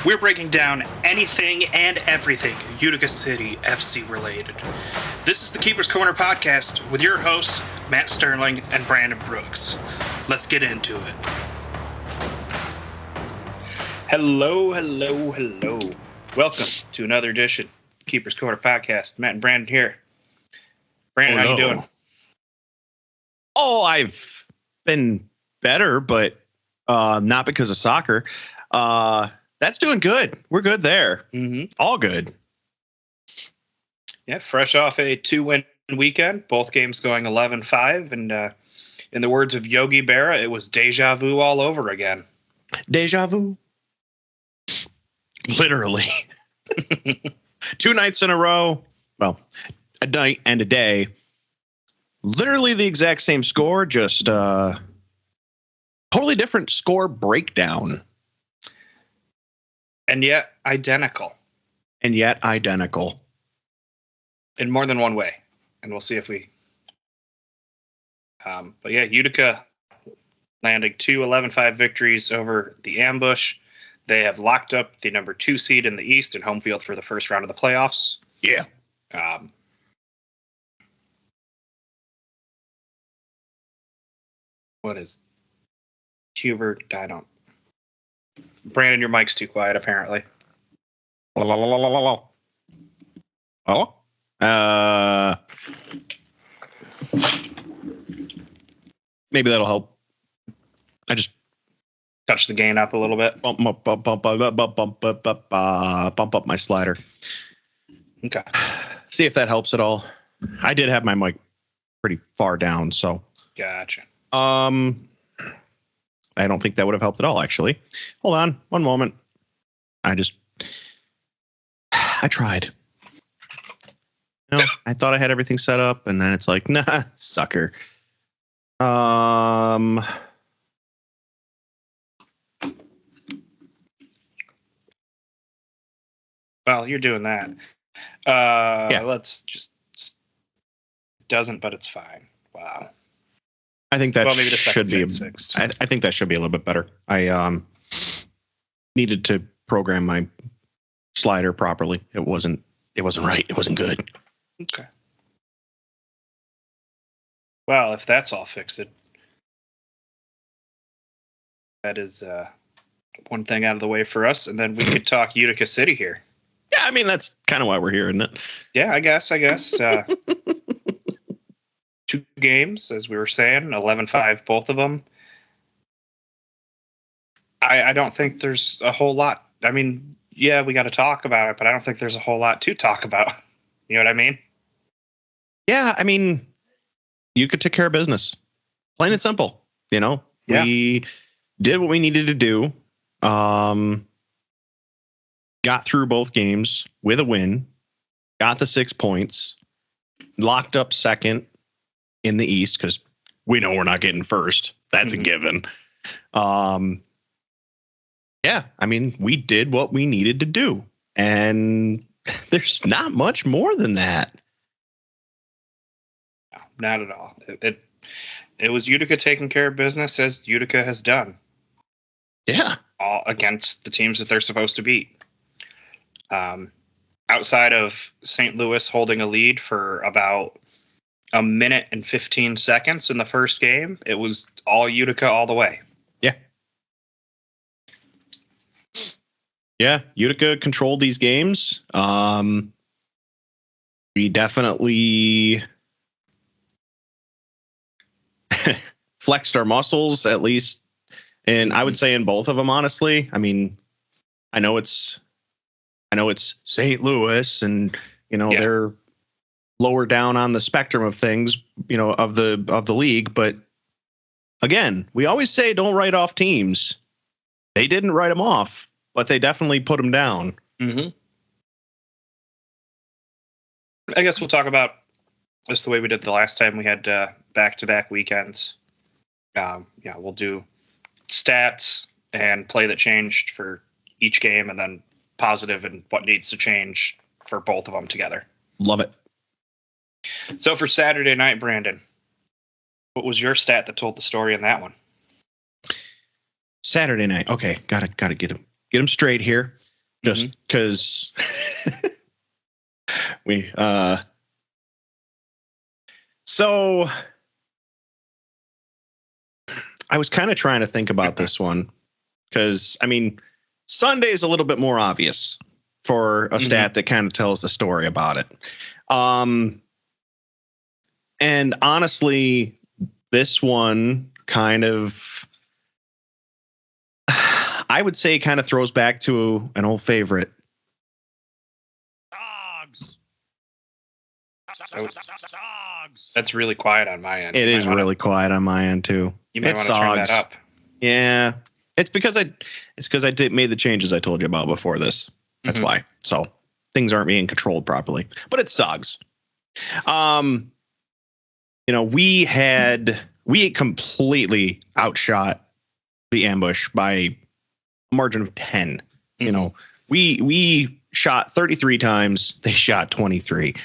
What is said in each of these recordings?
We're breaking down anything and everything Utica City FC related. This is the Keeper's Corner podcast with your hosts, Matt Sterling and Brandon Brooks. Let's get into it. Hello. Welcome to another edition of Keeper's Corner podcast. Matt and Brandon here. Brandon, how you doing? Oh, I've been better, but not because of soccer. That's doing good. We're good there. Mm-hmm. All good. Yeah, fresh off a 2-win weekend. Both games going 11-5. And in the words of Yogi Berra, it was deja vu all over again. Deja vu. Literally. 2 nights in a row. Well, a night and a day. Literally the exact same score, just totally different score breakdown. And yet identical. In more than one way. And we'll see if we... but yeah, Utica landing 2 11-5 victories over the Ambush. They have locked up the number 2 seed in the East and home field for the first round of the playoffs. Yeah. What is... Hubert? I don't... Brandon, your mic's too quiet, apparently. Oh? Maybe that'll help. I just touch the gain up a little bit. Bump up my slider. Okay. See if that helps at all. I did have my mic pretty far down, so. Gotcha. I don't think that would have helped at all, actually. Hold on, one moment. I tried. I thought I had everything set up, and then it's like, nah, sucker. Well, you're doing that. Yeah. Let's just doesn't, but it's fine. Wow. I think that maybe the should be fixed. I think that should be a little bit better. I needed to program my slider properly. It wasn't right. It wasn't good. Okay. Well, if that's all fixed, that is one thing out of the way for us, and then we could talk Utica City here. Yeah, I mean that's kind of why we're here, isn't it? Yeah, I guess. 2 games, as we were saying, 11-5, both of them. I don't think there's a whole lot. I mean, yeah, we got to talk about it, but I don't think there's a whole lot to talk about. You know what I mean? Yeah, I mean, you could take care of business. Plain and simple, Yeah. We did what we needed to do. Got through both games with a win. Got the 6 points. Locked up second in the East because we know we're not getting first. That's a given. Yeah, I mean, we did what we needed to do. And there's not much more than that. No, not at all. It was Utica taking care of business as Utica has done. Yeah. All against the teams that they're supposed to beat. Outside of St. Louis holding a lead for about a minute and 15 seconds in the first game, it was all Utica all the way. Yeah. Yeah, Utica controlled these games. We definitely flexed our muscles, at least. And I would say in both of them, honestly. I mean, I know it's St. Louis and, they're lower down on the spectrum of things, of the league. But again, we always say don't write off teams. They didn't write them off, but they definitely put them down. Mm-hmm. I guess we'll talk about just the way we did the last time we had back-to-back weekends. We'll do stats and play that changed for each game, and then positive and what needs to change for both of them together. Love it. So for Saturday night, Brandon, what was your stat that told the story in that one? Saturday night. Okay, gotta get him straight here. just because we so I was kind of trying to think about this one because I mean Sunday is a little bit more obvious for a stat that kind of tells the story about it. And honestly, this one kind of, I would say, kind of throws back to an old favorite. Dogs. That's really quiet on my end. It is really quiet on my end too. You might want to turn that up. Yeah, it's because I made the changes I told you about before this. That's why. So things aren't being controlled properly. But it's Sogs. We completely outshot the ambush by a margin of 10. We shot 33 times, they shot 23.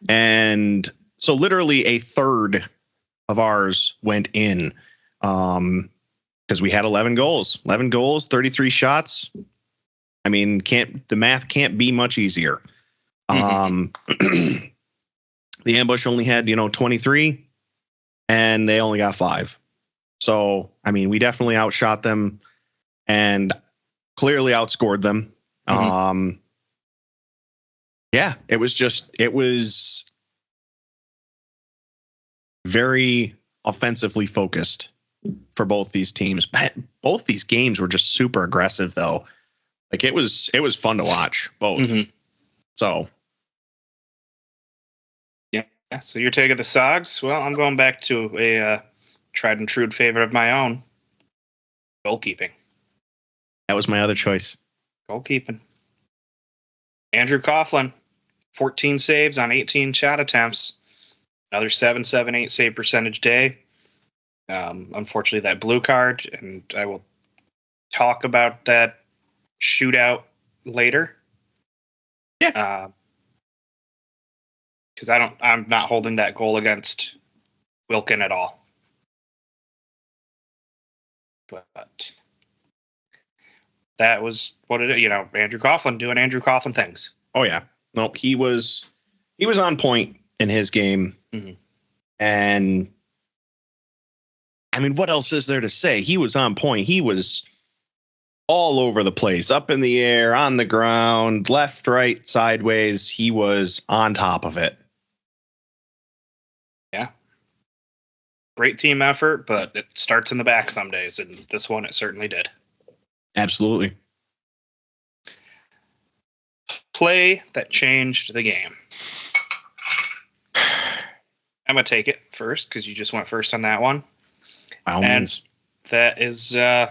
And so literally a third of ours went in because we had 11 goals, 33 shots. I mean, the math can't be much easier. The ambush only had, 23 and they only got 5. So, I mean, we definitely outshot them and clearly outscored them. Yeah, it was very offensively focused for both these teams. But both these games were just super aggressive though. Like it was fun to watch both. So yeah. So you're taking the Sogs. Well, I'm going back to a tried and true favorite of my own, goalkeeping. That was my other choice. Goalkeeping. Andrew Coughlin, 14 saves on 18 shot attempts. Another 7.78 save percentage day. Unfortunately, that blue card, and I will talk about that shootout later. Yeah. Because I'm not holding that goal against Wilkin at all. But that was what it, Andrew Coughlin doing Andrew Coughlin things. Oh yeah. No, he was on point in his game. And I mean, what else is there to say? He was on point. He was all over the place, up in the air, on the ground, left, right, sideways. He was on top of it. Yeah. Great team effort, but it starts in the back some days, and this one it certainly did. Absolutely. Play that changed the game. I'm going to take it first because you just went first on that one. By all means. That is, I'm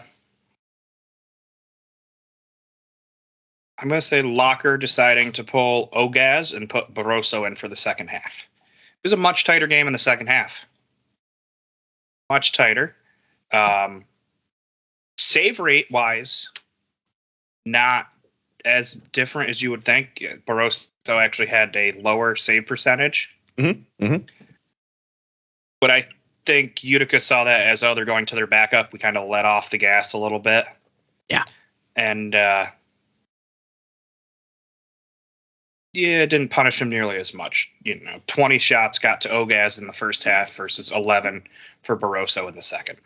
going to say Locker deciding to pull Ogaz and put Barroso in for the second half. It was a much tighter game in the second half. Much tighter. Save rate wise, not as different as you would think. Barroso actually had a lower save percentage. But I think Utica saw that as, they're going to their backup. We kind of let off the gas a little bit. Yeah. And, it didn't punish him nearly as much. 20 shots got to Ogaz in the first half versus 11 for Barroso in the second.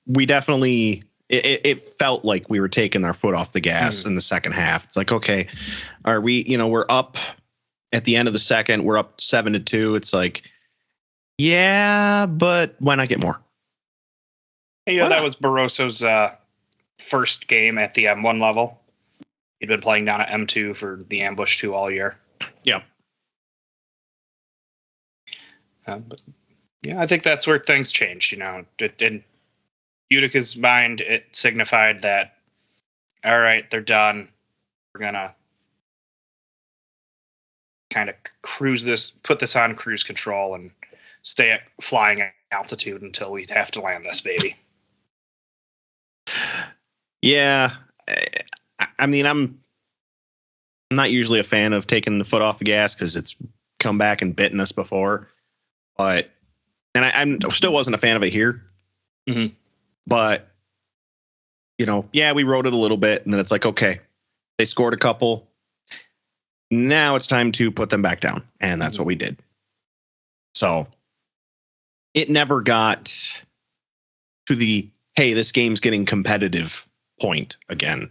We definitely, it felt like we were taking our foot off the gas in the second half. It's like, okay, are we, we're up at the end of the second, we're up 7-2. It's like, yeah, but why not get more? That was Barroso's first game at the M1 level. He'd been playing down at M2 for the Ambush 2 all year. Yeah. But yeah, I think that's where things changed. In Utica's mind, it signified that, all right, they're done. We're going to kind of put this on cruise control and stay at flying altitude until we have to land this baby. Yeah. I mean, I'm not usually a fan of taking the foot off the gas because it's come back and bitten us before. But, and I still wasn't a fan of it here. But yeah, we wrote it a little bit, and then it's like, okay, they scored a couple. Now it's time to put them back down, and that's what we did. So it never got to the, hey, this game's getting competitive point again.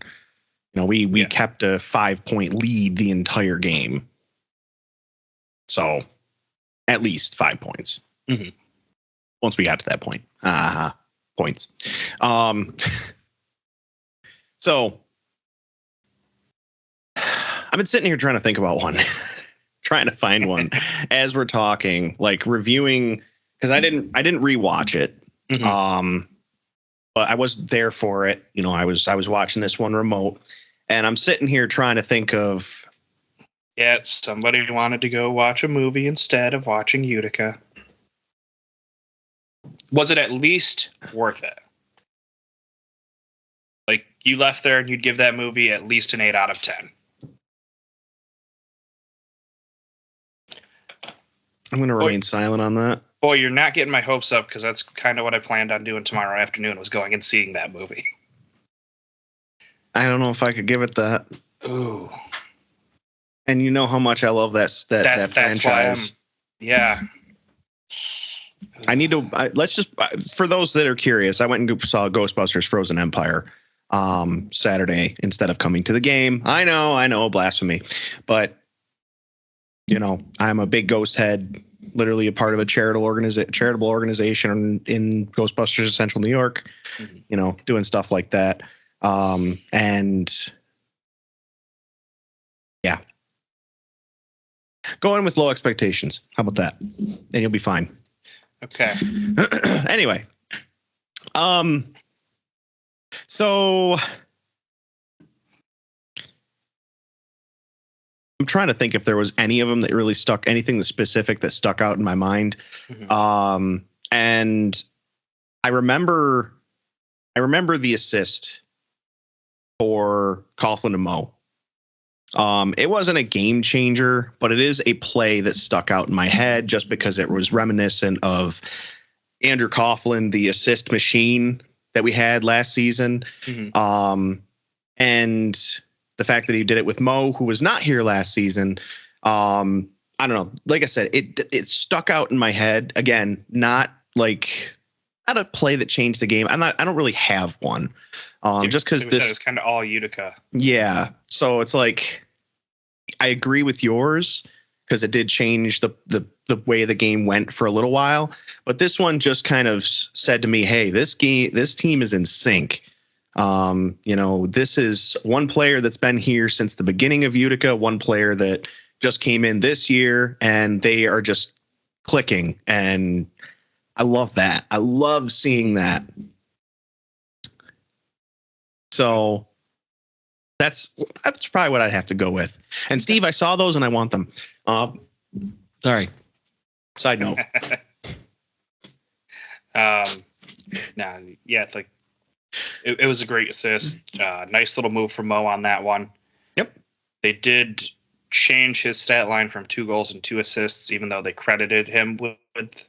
We kept a 5-point lead the entire game. So at least 5 points. Mm-hmm. Once we got to that point. Points. So I've been sitting here trying to think about one, trying to find one as we're talking, like reviewing, because I didn't rewatch it. Mm-hmm. But I was there for it. I was watching this one remote, and I'm sitting here trying to think of. Yeah, somebody wanted to go watch a movie instead of watching Utica. Was it at least worth it? Like, you left there and you'd give that movie at least an 8 out of 10. I'm going to remain silent on that. Boy, you're not getting my hopes up, because that's kind of what I planned on doing tomorrow afternoon, was going and seeing that movie. I don't know if I could give it that. Ooh. And you know how much I love that franchise. Yeah. I need to. Let's just, for those that are curious, I went and saw Ghostbusters Frozen Empire Saturday instead of coming to the game. I know, blasphemy. But, I'm a big ghost head, literally a part of a charitable organization in Ghostbusters Central New York, doing stuff like that. And yeah. Go in with low expectations. How about that? And you'll be fine. Okay. Anyway. So I'm trying to think if there was any of them that really anything specific that stuck out in my mind. Mm-hmm. And I remember the assist for Coughlin and Moe. It wasn't a game changer, but it is a play that stuck out in my head just because it was reminiscent of Andrew Coughlin, the assist machine that we had last season. Mm-hmm. And the fact that he did it with Moe, who was not here last season. I don't know. Like I said, it stuck out in my head. Again, not a play that changed the game. I don't really have one. Just because this is kind of all Utica. Yeah. So it's like, I agree with yours because it did change the way the game went for a little while. But this one just kind of said to me, hey, this team is in sync. This is one player that's been here since the beginning of Utica, one player that just came in this year, and they are just clicking. And I love that. I love seeing that. So that's probably what I'd have to go with. And Steve, I saw those and I want them. Sorry. Side note. It's like it was a great assist. Nice little move from Moe on that one. Yep. They did change his stat line from 2 goals and 2 assists, even though they credited him with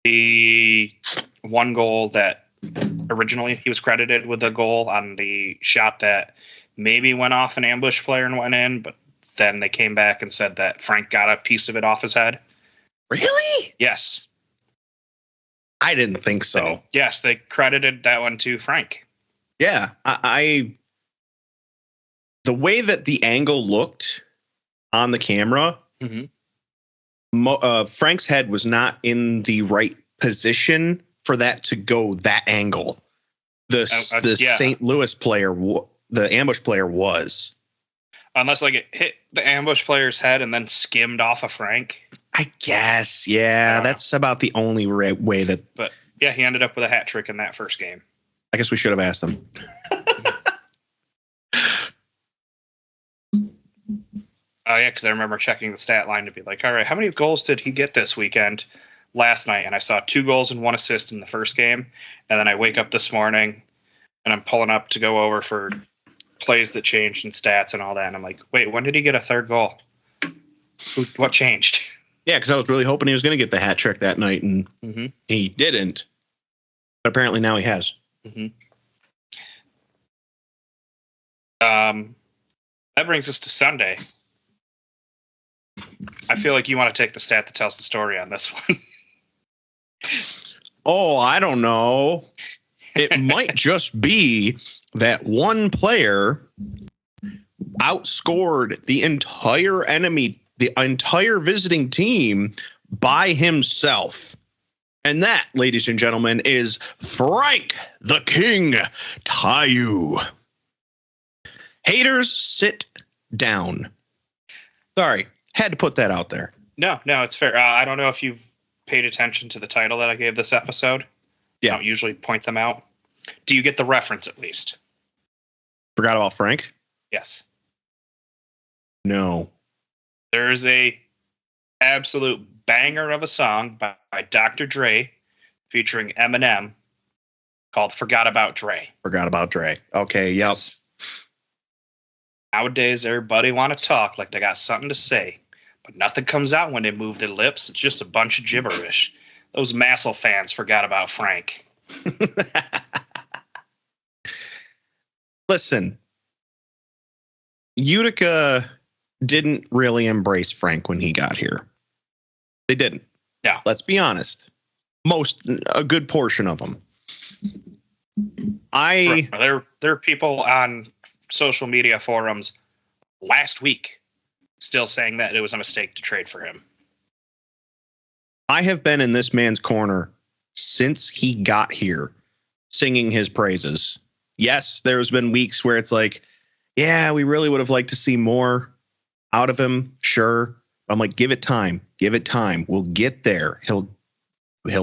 the 1 goal that originally he was credited with a goal on the shot that maybe went off an ambush player and went in, but then they came back and said that Frank got a piece of it off his head. Really? Yes. I didn't think so. Yes, they credited that one to Frank. Yeah, I the way that the angle looked on the camera, mm-hmm. Frank's head was not in the right position for that to go that angle. The St. Louis player, the ambush player was. Unless it hit the ambush player's head and then skimmed off of Frank. I guess, yeah. That's about the only way that... But, yeah, he ended up with a hat trick in that first game. I guess we should have asked him. Oh, yeah, because I remember checking the stat line to be like, all right, how many goals did he get this weekend? Last night, and I saw 2 goals and 1 assist in the first game, and then I wake up this morning and I'm pulling up to go over for plays that changed and stats and all that, and I'm like, wait, when did he get a 3rd goal? What changed? Yeah, because I was really hoping he was going to get the hat trick that night, and he didn't. But apparently now he has. Mm-hmm. That brings us to Sunday. I feel like you want to take the stat that tells the story on this one. Oh, I don't know. It might just be that one player outscored the entire visiting team by himself. And that, ladies and gentlemen, is Franck the King Tayou. Haters, sit down. Sorry, had to put that out there. No, it's fair. I don't know if you've paid attention to the title that I gave this episode. Yeah. I don't usually point them out. Do you get the reference at least? Forgot about Frank? Yes. No. There's a absolute banger of a song by Dr. Dre featuring Eminem called Forgot About Dre. Forgot About Dre. Okay, yes. Nowadays, everybody want to talk like they got something to say, but nothing comes out when they move their lips. It's just a bunch of gibberish. Those Massel fans forgot about Frank. Listen, Utica didn't really embrace Frank when he got here. They didn't. Yeah. Let's be honest. A good portion of them. There are people on social media forums last week still saying that it was a mistake to trade for him. I have been in this man's corner since he got here, singing his praises. Yes, there's been weeks where it's like, yeah, we really would have liked to see more out of him. Sure. I'm like, give it time. Give it time. We'll get there. He'll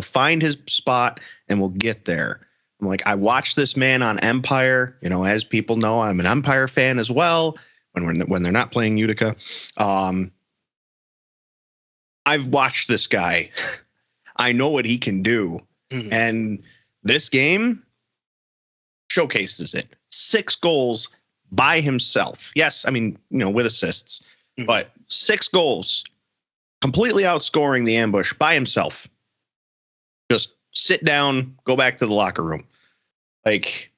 find his spot and we'll get there. I'm like, I watched this man on Empire. You know, as people know, I'm an Empire fan as well. When they're not playing Utica, I've watched this guy. I know what he can do, and this game showcases it. 6 goals by himself. Yes, I mean, you know, with assists, but 6 goals, completely outscoring the ambush by himself. Just sit down, go back to the locker room. Like,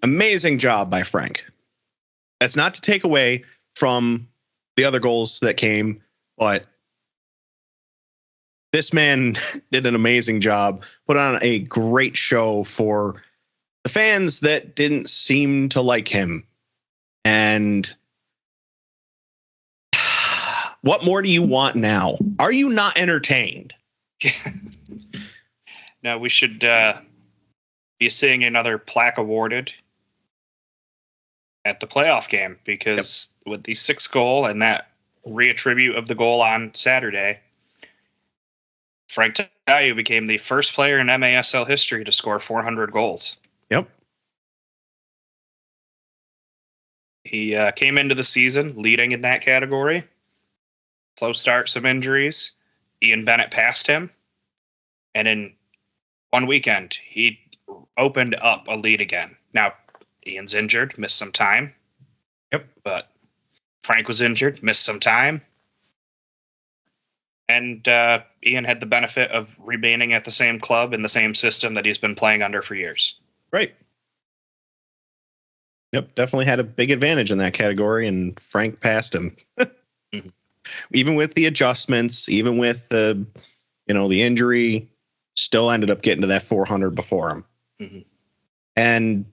amazing job by Frank. That's not to take away from the other goals that came, but this man did an amazing job, put on a great show for the fans that didn't seem to like him. And what more do you want now? Are you not entertained? Now we should be seeing another plaque awarded at the playoff game because with the 6th goal and that reattribute of the goal on Saturday, Franck Tayou became the first player in MASL history to score 400 goals. Yep. He came into the season leading in that category. Slow start, some injuries. Ian Bennett passed him. And in one weekend, he opened up a lead again. Now, Ian's injured, missed some time. Yep. But Frank was injured, missed some time. And Ian had the benefit of remaining at the same club in the same system that he's been playing under for years. Right. Yep, definitely had a big advantage in that category, and Frank passed him. Even with the adjustments, even with the injury, still ended up getting to that 400 before him. And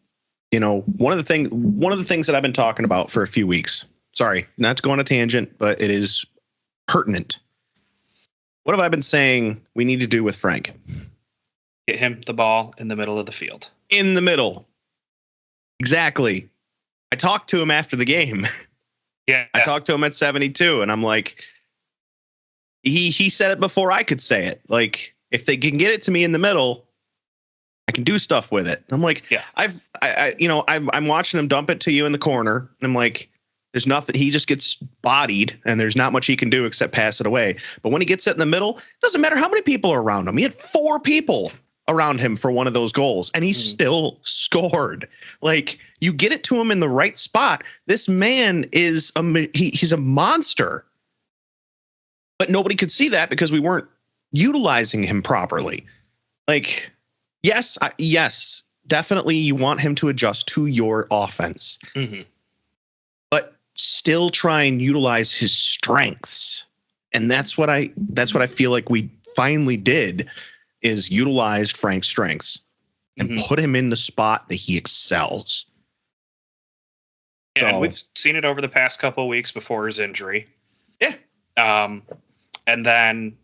one of the things that I've been talking about for a few weeks. Sorry, not to go on a tangent, but it is pertinent. What have I been saying we need to do with Frank? Get him the ball in the middle of the field. In the middle. Exactly. I talked to him after the game. Yeah. I talked to him at 72, and I'm like, he said it before I could say it. Like, if they can get it to me in the middle, I can do stuff with it. I'm like, yeah. I'm watching him dump it to you in the corner, and I'm like, there's nothing. He just gets bodied, and there's not much he can do except pass it away. But when he gets it in the middle, it doesn't matter how many people are around him. He had 4 people around him for one of those goals, and he still scored. Like, you get it to him in the right spot. This man is he's a monster. But nobody could see that because we weren't utilizing him properly. Like, yes, definitely you want him to adjust to your offense, but still try and utilize his strengths. And that's what I feel like we finally did, is utilized Frank's strengths and put him in the spot that he excels. Yeah, and we've seen it over the past couple of weeks before his injury. Yeah. And then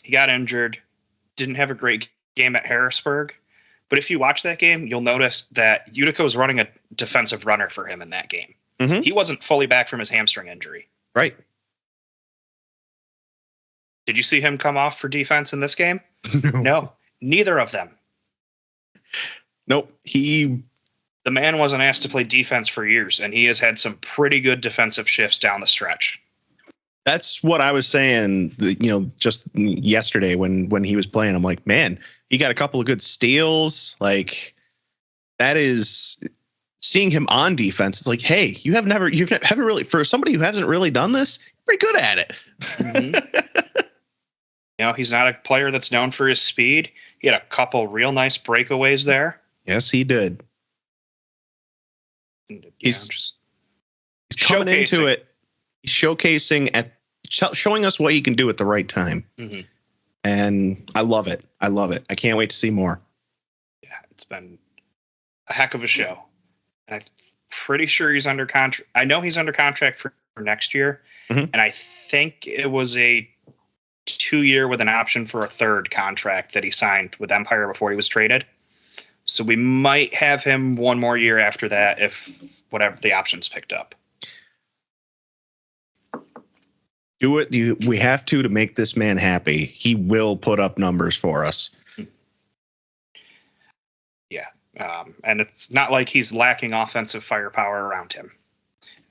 he got injured, didn't have a great game at Harrisburg. But if you watch that game, you'll notice that Utica was running a defensive runner for him in that game. He wasn't fully back from his hamstring injury. Right. Did you see him come off for defense in this game? No, neither of them. Nope. The man wasn't asked to play defense for years, and he has had some pretty good defensive shifts down the stretch. That's what I was saying, just yesterday when he was playing. I'm like, man, he got a couple of good steals. Like, that is, seeing him on defense. It's like, hey, you haven't really, for somebody who hasn't really done this, pretty good at it. He's not a player that's known for his speed. He had a couple real nice breakaways there. Yes, he did. He's coming into it. He's showing us what he can do at the right time. And I love it. I can't wait to see more. Yeah, it's been a heck of a show. And I'm pretty sure he's under contract. I know he's under contract for next year. And I think it was a 2-year with an option for a third contract that he signed with Empire before he was traded. So we might have him one more year after that if whatever the options picked up. Do it. We have to make this man happy. He will put up numbers for us. Yeah. And it's not like he's lacking offensive firepower around him.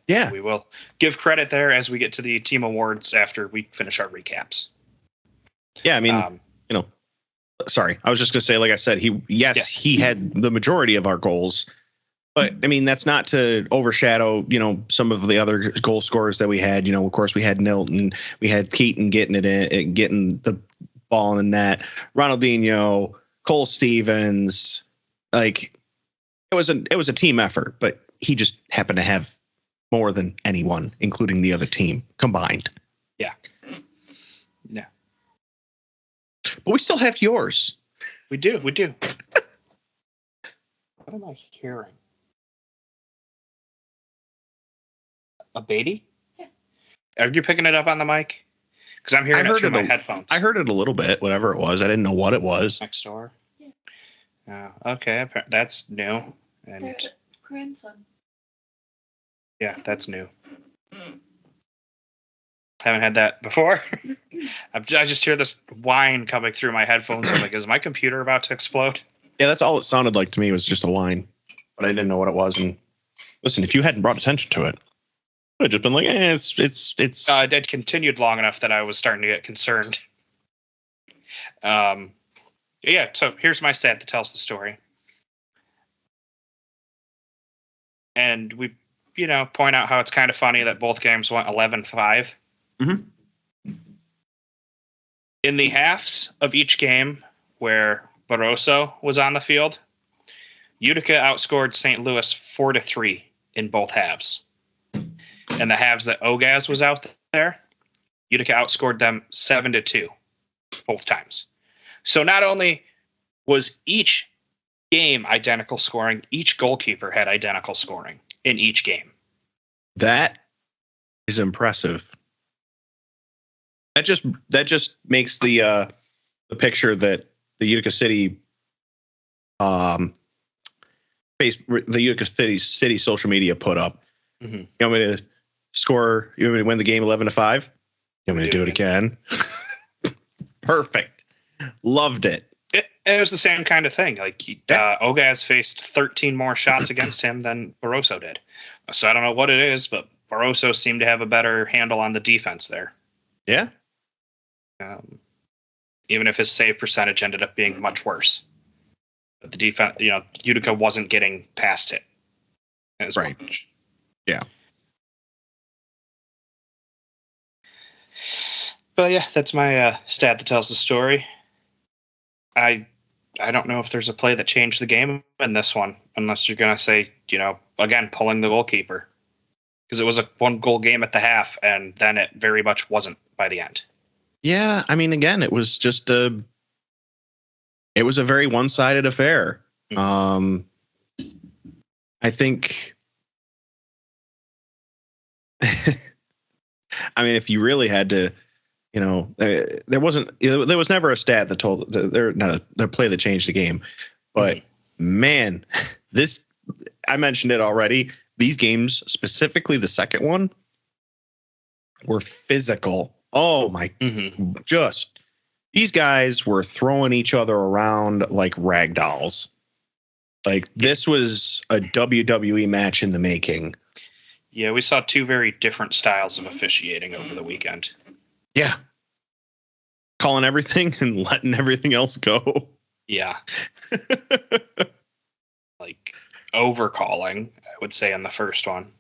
Yeah. We will give credit there as we get to the team awards after we finish our recaps. Yeah. I mean, sorry. I was just going to say, like I said, he had the majority of our goals. But I mean, that's not to overshadow, some of the other goal scorers that we had. Of course, we had Nilton, we had Keaton getting the ball in the net, Ronaldinho, Cole Stevens. Like, it was a team effort, but he just happened to have more than anyone, including the other team combined. Yeah. But we still have yours. We do. What am I hearing? A baby? Yeah. Are you picking it up on the mic? Because I'm hearing it through my headphones. I heard it a little bit, whatever it was. I didn't know what it was. Next door? Yeah. Okay, that's new. And their grandson. Yeah, that's new. Haven't had that before. I just hear this whine coming through my headphones. I'm like, is my computer about to explode? Yeah, that's all it sounded like to me, was just a whine. But I didn't know what it was. And listen, if you hadn't brought attention to it, I would have just been like, it's. It continued long enough that I was starting to get concerned. Yeah, so here's my stat that tells the story. And we, point out how it's kind of funny that both games went 11-5. In the halves of each game where Barroso was on the field, Utica outscored St. Louis 4-3 in both halves. And the halves that Ogaz was out there, Utica outscored them 7-2 both times. So not only was each game identical scoring, each goalkeeper had identical scoring in each game. That is impressive. That just makes the picture that the Utica City the Utica City social media put up. You want me to score? You want me to win the game 11-5? You want me to do it again? Perfect. Loved it. It was the same kind of thing. Like Ogaz faced 13 more shots against him than Barroso did. So I don't know what it is, but Barroso seemed to have a better handle on the defense there. Yeah. Even if his save percentage ended up being much worse. But the defense, Utica wasn't getting past it as much. Yeah. But yeah, that's my stat that tells the story. I I don't know if there's a play that changed the game in this one, unless you're going to say, again, pulling the goalkeeper. Because it was a 1-goal game at the half, and then it very much wasn't by the end. Yeah, I mean, again, it was just a very one-sided affair. I think, I mean, if you really had to, there was never a stat that told the play that changed the game. But man, I mentioned it already. These games, specifically the second one, were physical. Oh my, just these guys were throwing each other around like rag dolls. Like this was a WWE match in the making. Yeah, we saw two very different styles of officiating over the weekend. Yeah. Calling everything and letting everything else go. Yeah. Like overcalling, I would say, in the first one.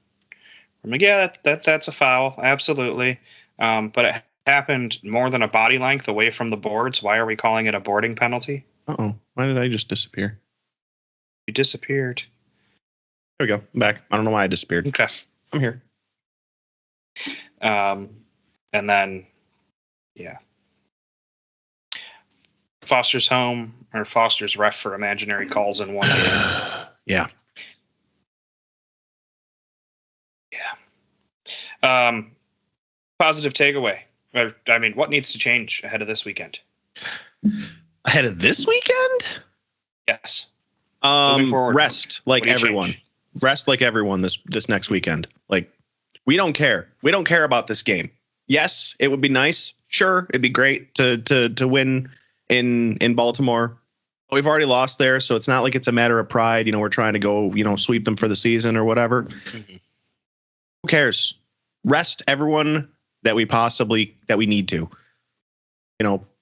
I'm like, yeah, that's a foul. Absolutely. But it happened more than a body length away from the boards. Why are we calling it a boarding penalty? Uh-oh. Why did I just disappear? You disappeared. There we go. I'm back. I don't know why I disappeared. Okay. I'm here. And then, yeah. Foster's ref for imaginary calls in one game. Yeah. Yeah. Positive takeaway. I mean, what needs to change ahead of this weekend? Ahead of this weekend? Yes. Rest like everyone. Rest like everyone this next weekend. Like, we don't care. We don't care about this game. Yes, it would be nice. Sure, it'd be great to win in Baltimore. We've already lost there, so it's not like it's a matter of pride. We're trying to go, sweep them for the season or whatever. Mm-hmm. Who cares? Rest everyone that we need to.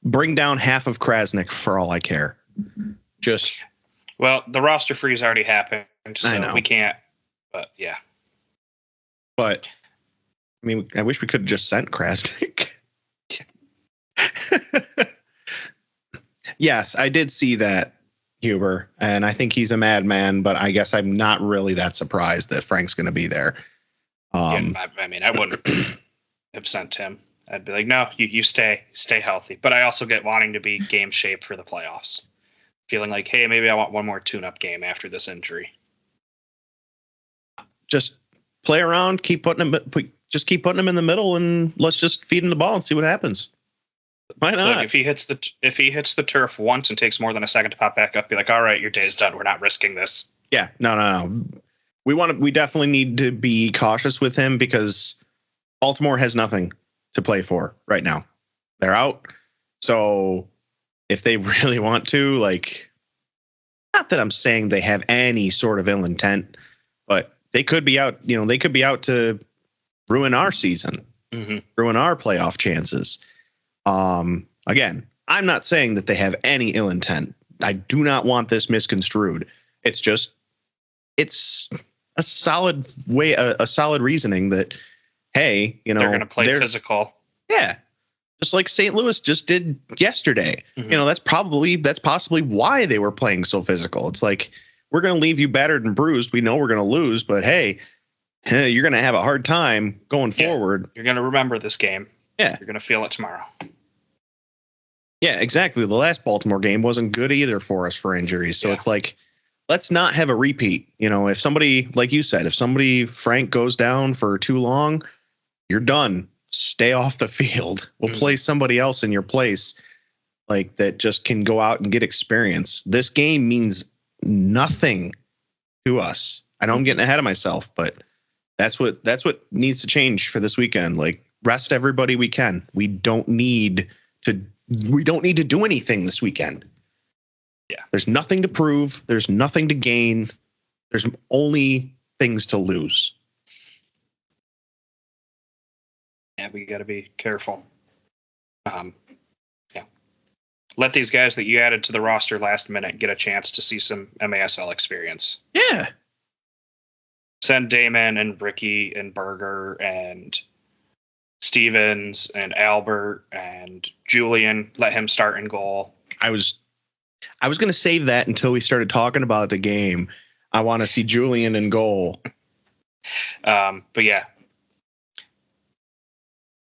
Bring down half of Krasnick for all I care. Well, the roster freeze already happened, so we can't. But yeah. But I mean, I wish we could have just sent Krasnick. Yes, I did see that, Huber, and I think he's a madman, but I guess I'm not really that surprised that Frank's going to be there. I mean, I wouldn't have sent him. I'd be like, no, you stay healthy. But I also get wanting to be game shape for the playoffs. Feeling like, hey, maybe I want one more tune-up game after this injury. Just play around, keep putting him in the middle, and let's just feed him the ball and see what happens. Why not? Look, if he hits the turf once and takes more than a second to pop back up, be like, all right, your day's done. We're not risking this. Yeah, no. We definitely need to be cautious with him because Baltimore has nothing to play for right now. They're out. So if they really want to, like, not that I'm saying they have any sort of ill intent, but they could be out, they could be out to ruin our season, ruin our playoff chances. Again, I'm not saying that they have any ill intent. I do not want this misconstrued. It's just, it's a solid way, a solid reasoning that, hey, they're going to play physical. Yeah. Just like St. Louis just did yesterday. That's possibly why they were playing so physical. It's like, we're going to leave you battered and bruised. We know we're going to lose, but hey, you're going to have a hard time going forward. You're going to remember this game. Yeah. You're going to feel it tomorrow. Yeah, exactly. The last Baltimore game wasn't good either for us for injuries. So it's like, let's not have a repeat. If somebody, like you said, Frank goes down for too long, you're done. Stay off the field. We'll play somebody else in your place, like that just can go out and get experience. This game means nothing to us. I know I'm getting ahead of myself, but that's what needs to change for this weekend. Like, rest everybody we can. We don't need to do anything this weekend. Yeah. There's nothing to prove. There's nothing to gain. There's only things to lose. Yeah, we got to be careful. Let these guys that you added to the roster last minute get a chance to see some MASL experience. Yeah. Send Damon and Ricky and Berger and Stevens and Albert and Julian. Let him start in goal. I was I was going to save that until we started talking about the game. I want to see Julian in goal. But yeah.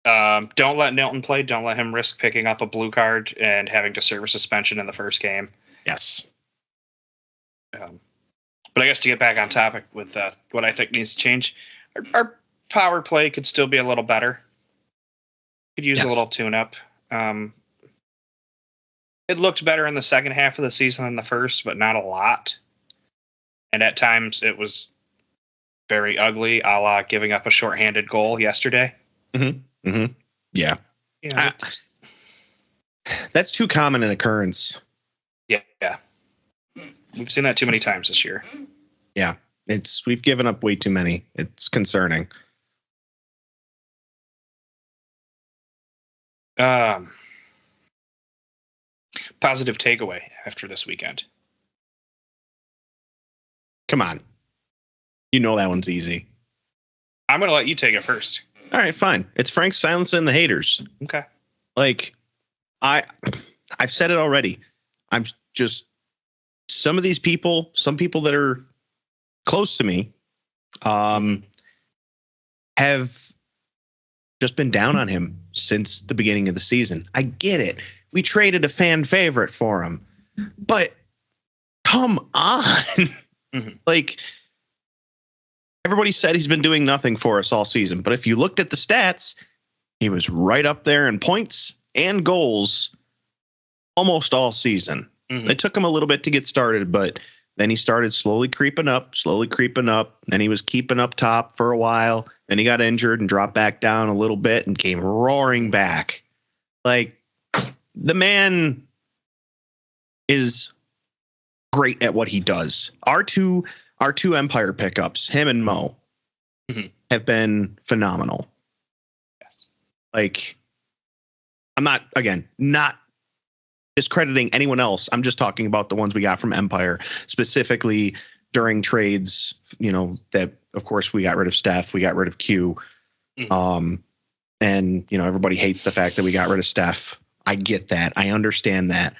Don't let Nilton play. Don't let him risk picking up a blue card and having to serve a suspension in the first game. Yes. But I guess to get back on topic with what I think needs to change, our power play could still be a little better. Could use a little tune-up. It looked better in the second half of the season than the first, but not a lot. And at times it was very ugly, a la giving up a shorthanded goal yesterday. Mm-hmm. Mm-hmm. Yeah. That's too common an occurrence. Yeah. We've seen that too many times this year. Yeah. We've given up way too many. It's concerning. Positive takeaway after this weekend. Come on. You know that one's easy. I'm going to let you take it first. All right, fine. It's Frank silencing the haters. Okay. Like, I've said it already. I'm just some people that are close to me, have just been down on him since the beginning of the season. I get it. We traded a fan favorite for him, but come on. Mm-hmm. Like, everybody said he's been doing nothing for us all season, but if you looked at the stats, he was right up there in points and goals almost all season. Mm-hmm. It took him a little bit to get started, but then he started slowly creeping up. Then he was keeping up top for a while. Then he got injured and dropped back down a little bit and came roaring back. Like, the man is great at what he does. Our two Empire pickups, him and Mo, have been phenomenal. Yes. Like, I'm not discrediting anyone else. I'm just talking about the ones we got from Empire, specifically during trades, that of course we got rid of Steph, we got rid of Q. And everybody hates the fact that we got rid of Steph. I get that. I understand that.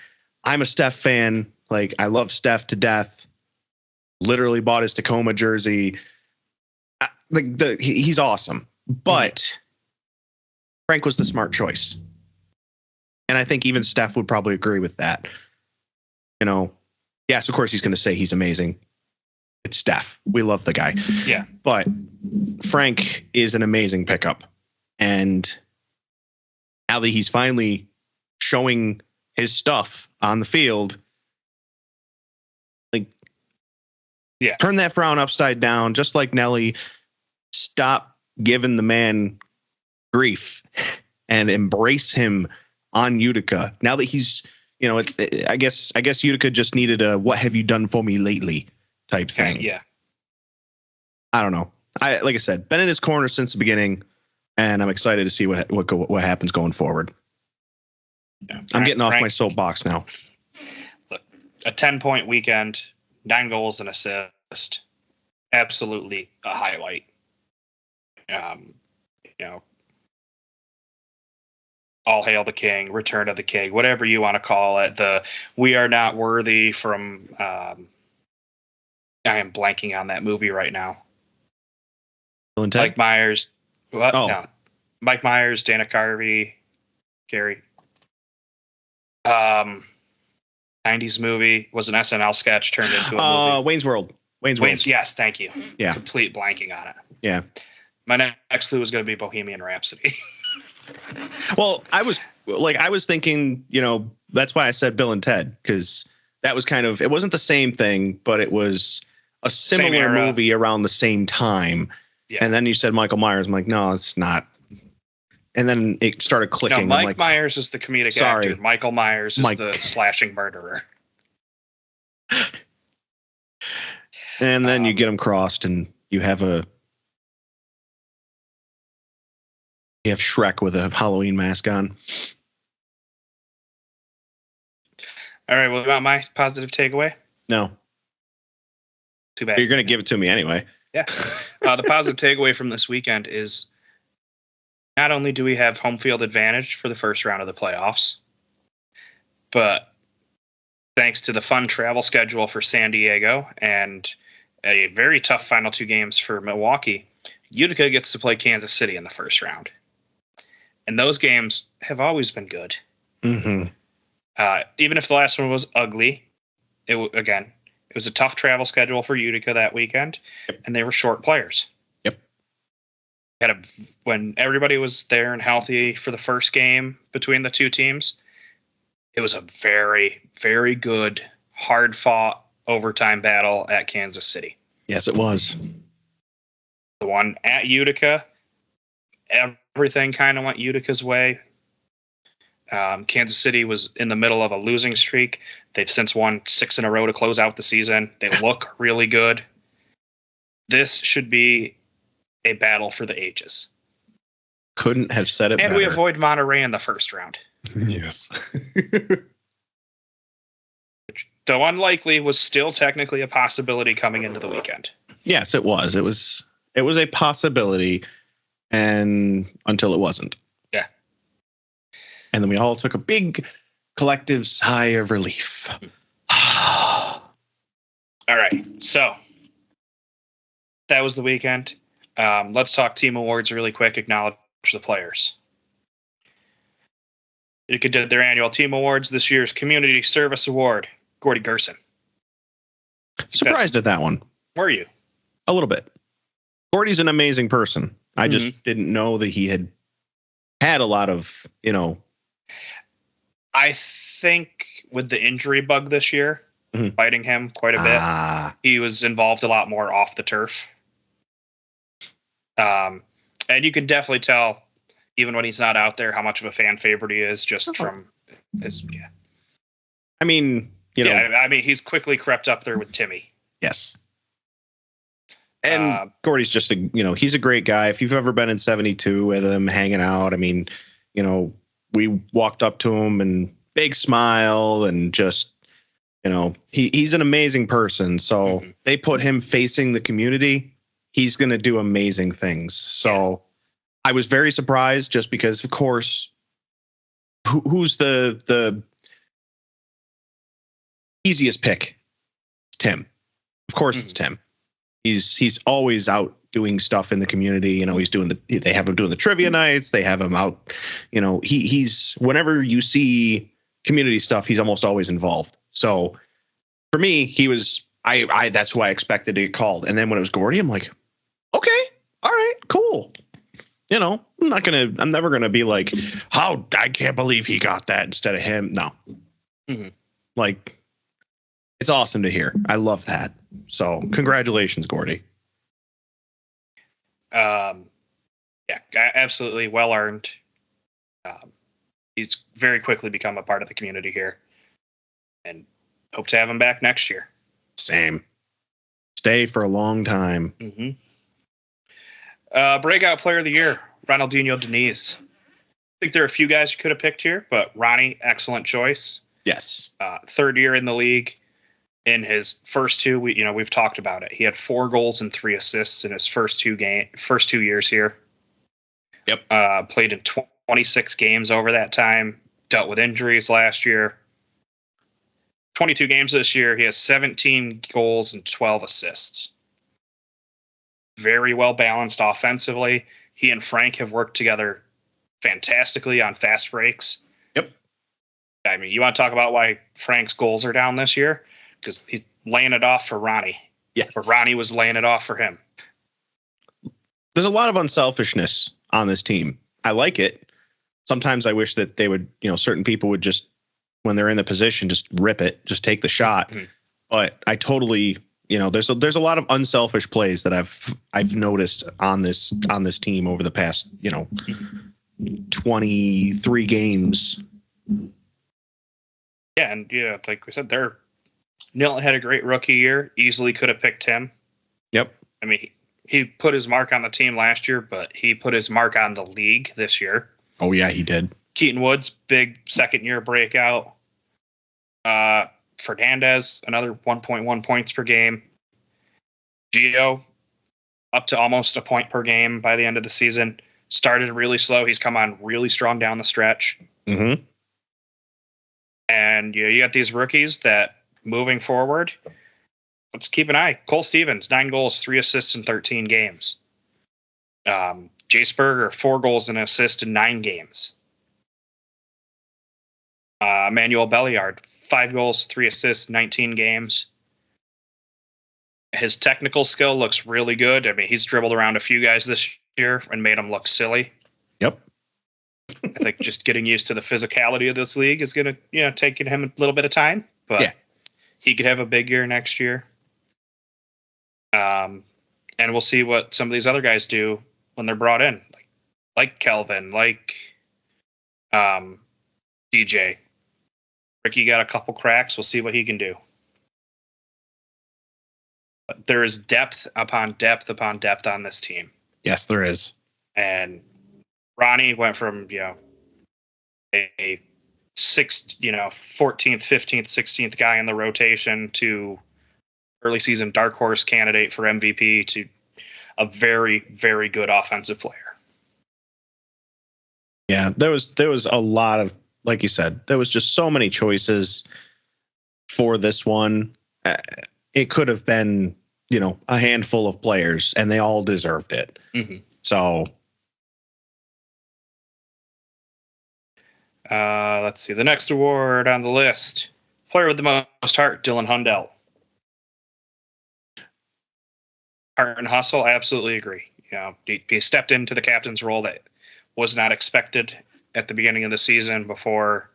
I'm a Steph fan. Like, I love Steph to death. Literally bought his Tacoma jersey. He's awesome. But Frank was the smart choice. And I think even Steph would probably agree with that. Yes, of course he's going to say he's amazing. It's Steph. We love the guy. Yeah. But Frank is an amazing pickup. And now that he's finally showing his stuff on the field, turn that frown upside down, just like Nelly. Stop giving the man grief and embrace him on Utica. Now that he's, I guess Utica just needed a "what have you done for me lately" type thing. Yeah. I don't know. Like I said, been in his corner since the beginning, and I'm excited to see what happens going forward. Yeah. I'm getting off my soapbox now. Look, a 10-point weekend, 9 goals and assist, absolutely a highlight. All hail the king, return of the king, whatever you want to call it. We are not worthy from. I am blanking on that movie right now. Mike Myers. What? Oh. No. Mike Myers, Dana Carvey, Gary. 90s movie was an SNL sketch turned into a movie. Wayne's World. Yes, thank you. Yeah. Complete blanking on it. Yeah. My next clue was going to be Bohemian Rhapsody. Well, I was thinking, that's why I said Bill and Ted, because that was it wasn't the same thing, but it was a similar movie around the same time. Yeah. And then you said Michael Myers. I'm like, no, it's not. And then it started clicking. No, Mike Myers is the comedic actor. Michael Myers is the slashing murderer. And then you get them crossed, and you have Shrek with a Halloween mask on. All right. Well, about my positive takeaway? No. Too bad. You're going to give it to me anyway. Yeah. The positive takeaway from this weekend is not only do we have home field advantage for the first round of the playoffs, but thanks to the fun travel schedule for San Diego and a very tough final 2 games for Milwaukee, Utica gets to play Kansas City in the first round. And those games have always been good. Mm-hmm. Even if the last one was ugly, it was a tough travel schedule for Utica that weekend, and they were short players. Yep. When everybody was there and healthy for the first game between the two teams, it was a very, very good, hard-fought overtime battle at Kansas City. Yes, it was. The one at Utica, everything kind of went Utica's way. Kansas City was in the middle of a losing streak. They've since won 6 in a row to close out the season. They look really good. This should be a battle for the ages. Couldn't have said it better. And we avoid Monterey in the first round. Yes. Though unlikely, was still technically a possibility coming into the weekend. Yes, it was. It was a possibility, and until it wasn't. Yeah. And then we all took a big collective sigh of relief. All right. So that was the weekend. Let's talk team awards really quick. Acknowledge the players. Utica did their annual team awards. This year's Community Service Award, Gordy Gerson. Surprised at that one. Were you? A little bit. Gordy's an amazing person. I just didn't know that he had a lot of, I think with the injury bug this year, fighting him quite a bit, he was involved a lot more off the turf. And you can definitely tell, even when he's not out there, how much of a fan favorite he is just from his, I mean, he's quickly crept up there with Timmy. Yes. And Gordy's just he's a great guy. If you've ever been in 72 with him hanging out, I mean, we walked up to him and big smile and just, he's an amazing person. So they put him facing the community. He's going to do amazing things. So I was very surprised just because, of course, who's the easiest pick? It's Tim. Of course it's Tim. He's always out doing stuff in the community. They have him doing the trivia nights. They have him out. He's whenever you see community stuff, he's almost always involved. So for me, he was, I that's who I expected to get called. And then when it was Gordy, I'm like, okay, all right, cool. I'm never going to be like, I can't believe he got that instead of him. No. Like, it's awesome to hear. I love that. So congratulations, Gordy. Yeah, absolutely well earned. He's very quickly become a part of the community here, and hope to have him back next year. Same. Stay for a long time. Breakout player of the year, Ronaldinho Diniz. I think there are a few guys you could have picked here, but Ronnie, excellent choice. Yes. 3rd year in the league. In his first 2, we've talked about it. He had 4 goals and 3 assists in his first 2 years here. Yep. Played in 26 games over that time. Dealt with injuries last year. 22 games this year. He has 17 goals and 12 assists. Very well balanced offensively. He and Frank have worked together fantastically on fast breaks. Yep. I mean, you want to talk about why Frank's goals are down this year? Because he's laying it off for Ronnie. Yes. But Ronnie was laying it off for him. There's a lot of unselfishness on this team. I like it. Sometimes I wish that they would, certain people would just, when they're in the position, just rip it, just take the shot. But I totally, there's a lot of unselfish plays that I've noticed on this team over the past, 23 games. Yeah, and like we said, Nilton had a great rookie year. Easily could have picked him. Yep. I mean, he put his mark on the team last year, but he put his mark on the league this year. Oh, yeah, he did. Keaton Woods, big second-year breakout. Fernandez, another 1.1 points per game. Gio, up to almost a point per game by the end of the season. Started really slow. He's come on really strong down the stretch. And you got these rookies that moving forward, let's keep an eye. Cole Stevens, 9 goals, 3 assists in 13 games. Jace Berger, 4 goals and an assist in 9 games. Emmanuel Belliard, 5 goals, 3 assists, 19 games. His technical skill looks really good. I mean, he's dribbled around a few guys this year and made them look silly. Yep. I think just getting used to the physicality of this league is going to, take him a little bit of time. But he could have a big year next year. And we'll see what some of these other guys do when they're brought in, like Kelvin, like DJ. Ricky got a couple cracks. We'll see what he can do. But there is depth upon depth upon depth on this team. Yes, there is. And Ronnie went from, a 14th, 15th, 16th guy in the rotation to early season dark horse candidate for MVP to a very, very good offensive player. Yeah, there was a lot of, like you said, there was just so many choices for this one. It could have been, a handful of players, and they all deserved it. Mm-hmm. So, let's see. The next award on the list, player with the most heart, Dylan Hundell. Heart and hustle, I absolutely agree. He stepped into the captain's role that was not expected at the beginning of the season before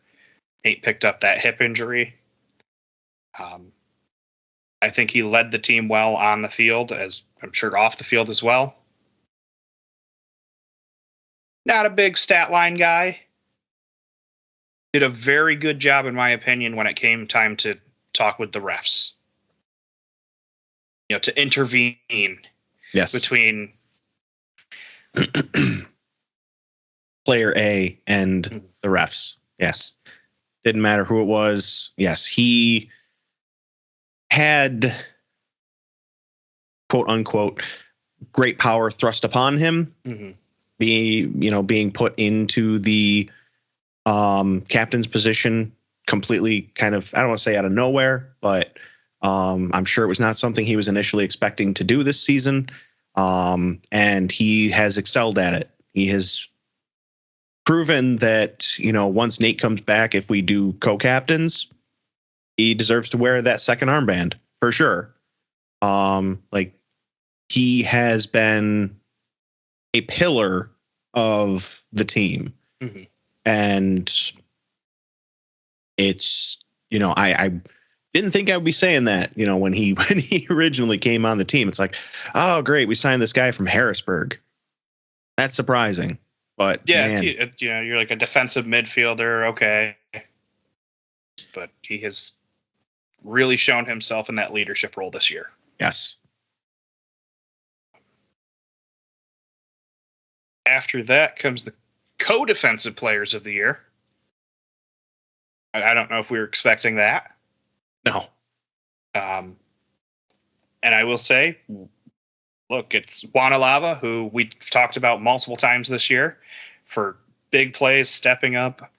Nate picked up that hip injury. I think he led the team well on the field, as I'm sure off the field as well. Not a big stat line guy. Did a very good job, in my opinion, when it came time to talk with the refs. To intervene between player A and the refs. Yes. Didn't matter who it was. Yes, he had, quote unquote, great power thrust upon him. Mm-hmm. Being put into the captain's position completely kind of, I don't want to say out of nowhere, but I'm sure it was not something he was initially expecting to do this season. And he has excelled at it. He has proven that, once Nate comes back, if we do co-captains, he deserves to wear that second armband for sure. He has been a pillar of the team. Mm-hmm. And it's, I didn't think I would be saying that, when he originally came on the team. It's like, oh, great, we signed this guy from Harrisburg. That's surprising. But yeah, you're like a defensive midfielder, okay. But he has really shown himself in that leadership role this year. Yes. After that comes the co-defensive players of the year. I don't know if we were expecting that. No. And I will say, look, it's Wanalava, who we've talked about multiple times this year for big plays, stepping up,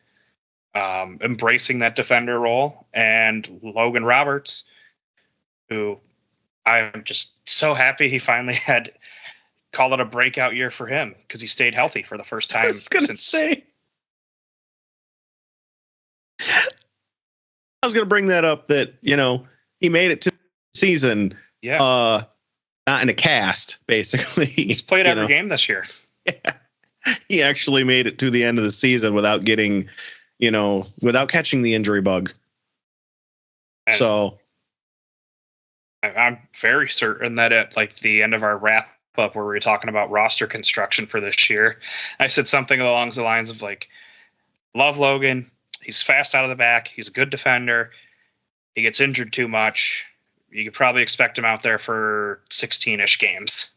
embracing that defender role, and Logan Roberts, who I'm just so happy he finally had call it a breakout year for him because he stayed healthy for the first time. I was going to bring that up that, he made it to the season. Yeah. Not in a cast, basically. He's played every game this year. Yeah. He actually made it to the end of the season without getting, without catching the injury bug. And so I'm very certain that at the end of our wrap up where we were talking about roster construction for this year, I said something along the lines of love Logan. He's fast out of the back. He's a good defender. He gets injured too much. You could probably expect him out there for 16-ish games.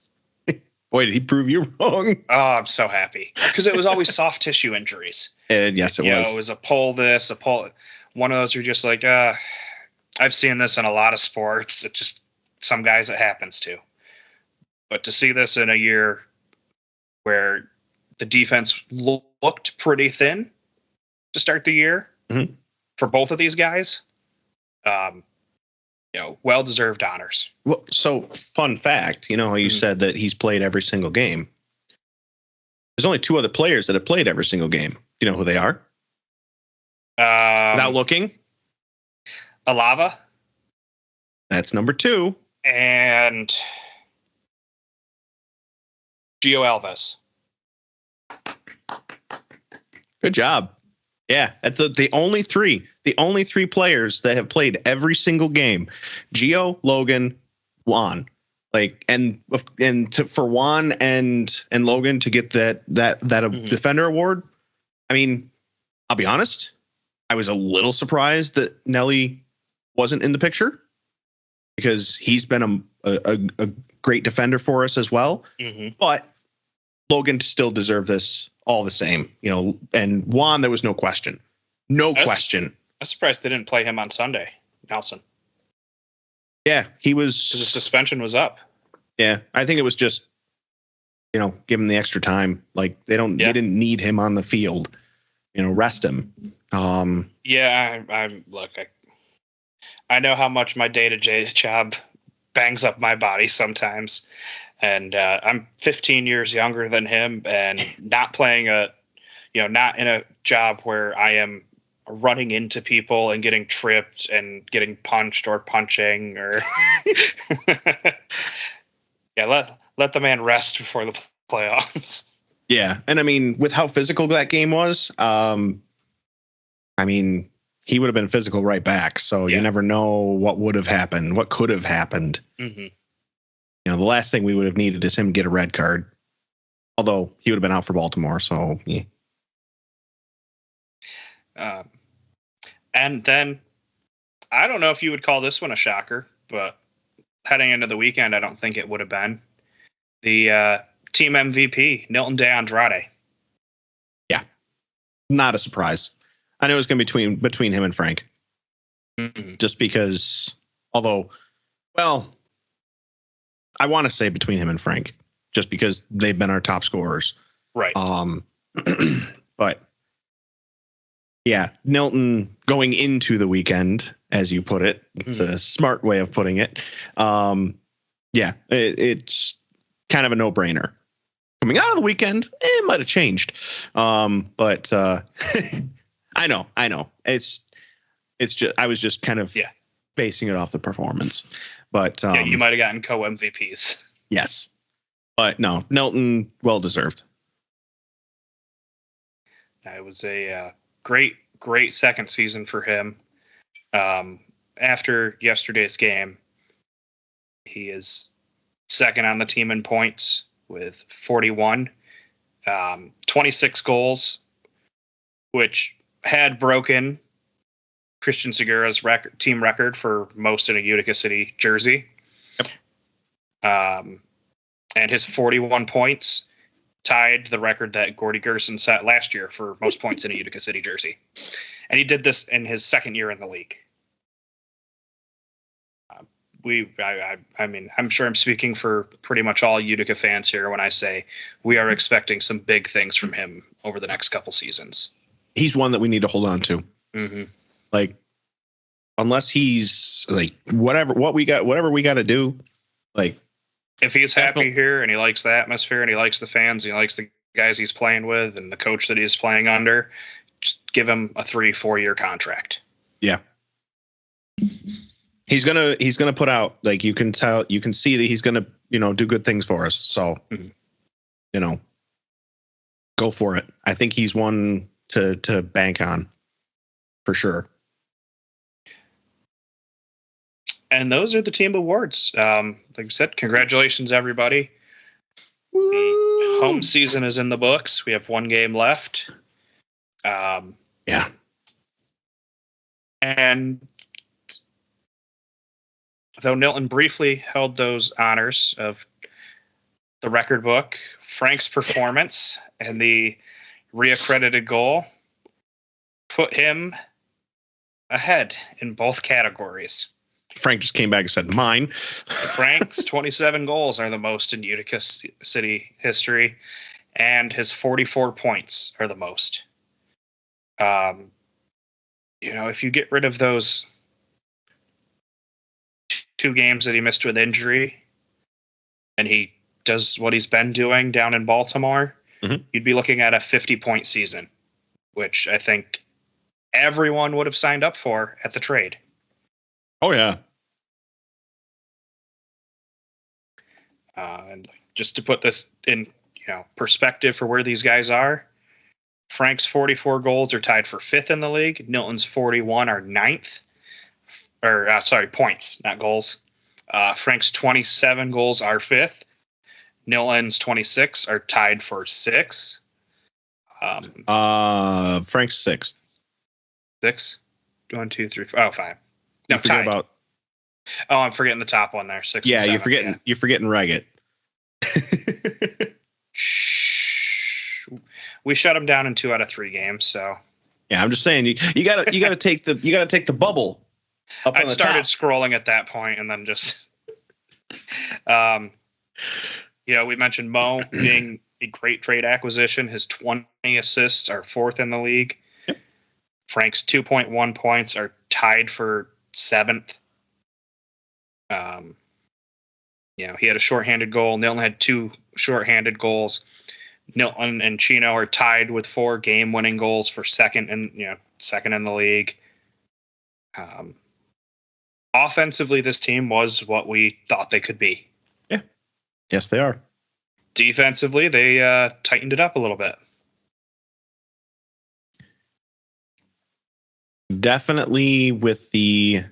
Boy, did he prove you wrong. Oh, I'm so happy. Because it was always soft tissue injuries. And yes, it was. It was a pull this, a pull. One of those are just I've seen this in a lot of sports. It just, some guys it happens to. But to see this in a year where the defense looked pretty thin to start the year, mm-hmm. for both of these guys, well-deserved honors. Well, so fun fact, how you said that he's played every single game. There's only 2 other players that have played every single game. Do you know who they are? Without looking? Alava. That's number 2. And Gio Alves. Good job. Yeah, that's the only 3. The only 3 players that have played every single game. Gio, Logan, Juan. For Juan and Logan to get that defender award. I mean, I'll be honest. I was a little surprised that Nelly wasn't in the picture because he's been a great defender for us as well. Mm-hmm. But Logan still deserved this all the same, and Juan, there was no question. Question. I'm surprised they didn't play him on Sunday, Nelson. Yeah, he was. Because the suspension was up. Yeah, I think it was just, give him the extra time. Like they didn't need him on the field. Rest him. Yeah, I know how much my day-to-day job bangs up my body sometimes. And I'm 15 years younger than him, and not playing not in a job where I am running into people and getting tripped and getting punched or punching or let the man rest before the playoffs. Yeah, and I mean, with how physical that game was, he would have been physical right back. So you never know what would have happened, what could have happened. Mm-hmm. The last thing we would have needed is him to get a red card. Although he would have been out for Baltimore, so yeah. And then, I don't know if you would call this one a shocker, but heading into the weekend, I don't think it would have been. The team MVP, Nilton De Andrade. Yeah, not a surprise. I know it was going to be between him and Frank. Mm-hmm. Just because, I want to say between him and Frank, just because they've been our top scorers. Right. But yeah, Nilton going into the weekend, as you put it, it's a smart way of putting it. It's kind of a no-brainer. Coming out of the weekend, it might have changed. But I know. It's just, I was just kind of basing it off the performance. But you might have gotten co-MVPs. Yes. But no, Nilton, well deserved. It was a great second season for him. After yesterday's game, he is second on the team in points with 41, 26 goals, which had broken Christian Segura's team record for most in a Utica City jersey. Yep. And his 41 points tied the record that Gordy Gerson set last year for most points in a Utica City jersey. And he did this in his second year in the league. I'm sure I'm speaking for pretty much all Utica fans here when I say we are expecting some big things from him over the next couple seasons. He's one that we need to hold on to. Mm-hmm. Unless he's whatever we got to do. If he's happy here and he likes the atmosphere and he likes the fans, and he likes the guys he's playing with and the coach that he's playing under, just give him a 3-4 year contract. Yeah. He's gonna put out, you can see that he's gonna, do good things for us. So, go for it. I think he's one to bank on for sure. And those are the team awards. Like I said, congratulations, everybody. Woo! The home season is in the books. We have one game left. Yeah. And though Nilton briefly held those honors of the record book, Frank's performance and the reaccredited goal put him ahead in both categories. Frank just came back and said, mine. Frank's 27 goals are the most in Utica City history, and his 44 points are the most. if you get rid of those 2 games that he missed with injury, and he does what he's been doing down in Baltimore, you'd be looking at a 50-point season, which I think everyone would have signed up for at the trade. Oh, yeah. And just to put this in, perspective for where these guys are, Frank's 44 goals are tied for 5th in the league. Nilton's 41 are 9th. Points, not goals. Frank's 27 goals are 5th. Nilton's 26 are tied for 6th. Frank's 6th. 6? 1, 2, 3, 4. Oh, 5. No, forget about. Oh, I'm forgetting the top one there. 6. Yeah, and 7. you're forgetting Reggett. We shut him down in 2 out of 3 games. So yeah, I'm just saying you gotta take the bubble. I started scrolling at that point, and then just we mentioned Mo being a great trade acquisition. His 20 assists are 4th in the league. Yep. Frank's 2.1 points are tied for 7th. He had a shorthanded goal. Nilton had 2 shorthanded goals. Nilton and Chino are tied with 4 game-winning goals for second in the league. Offensively, this team was what we thought they could be. Yeah. Yes, they are. Defensively, they tightened it up a little bit. Definitely with the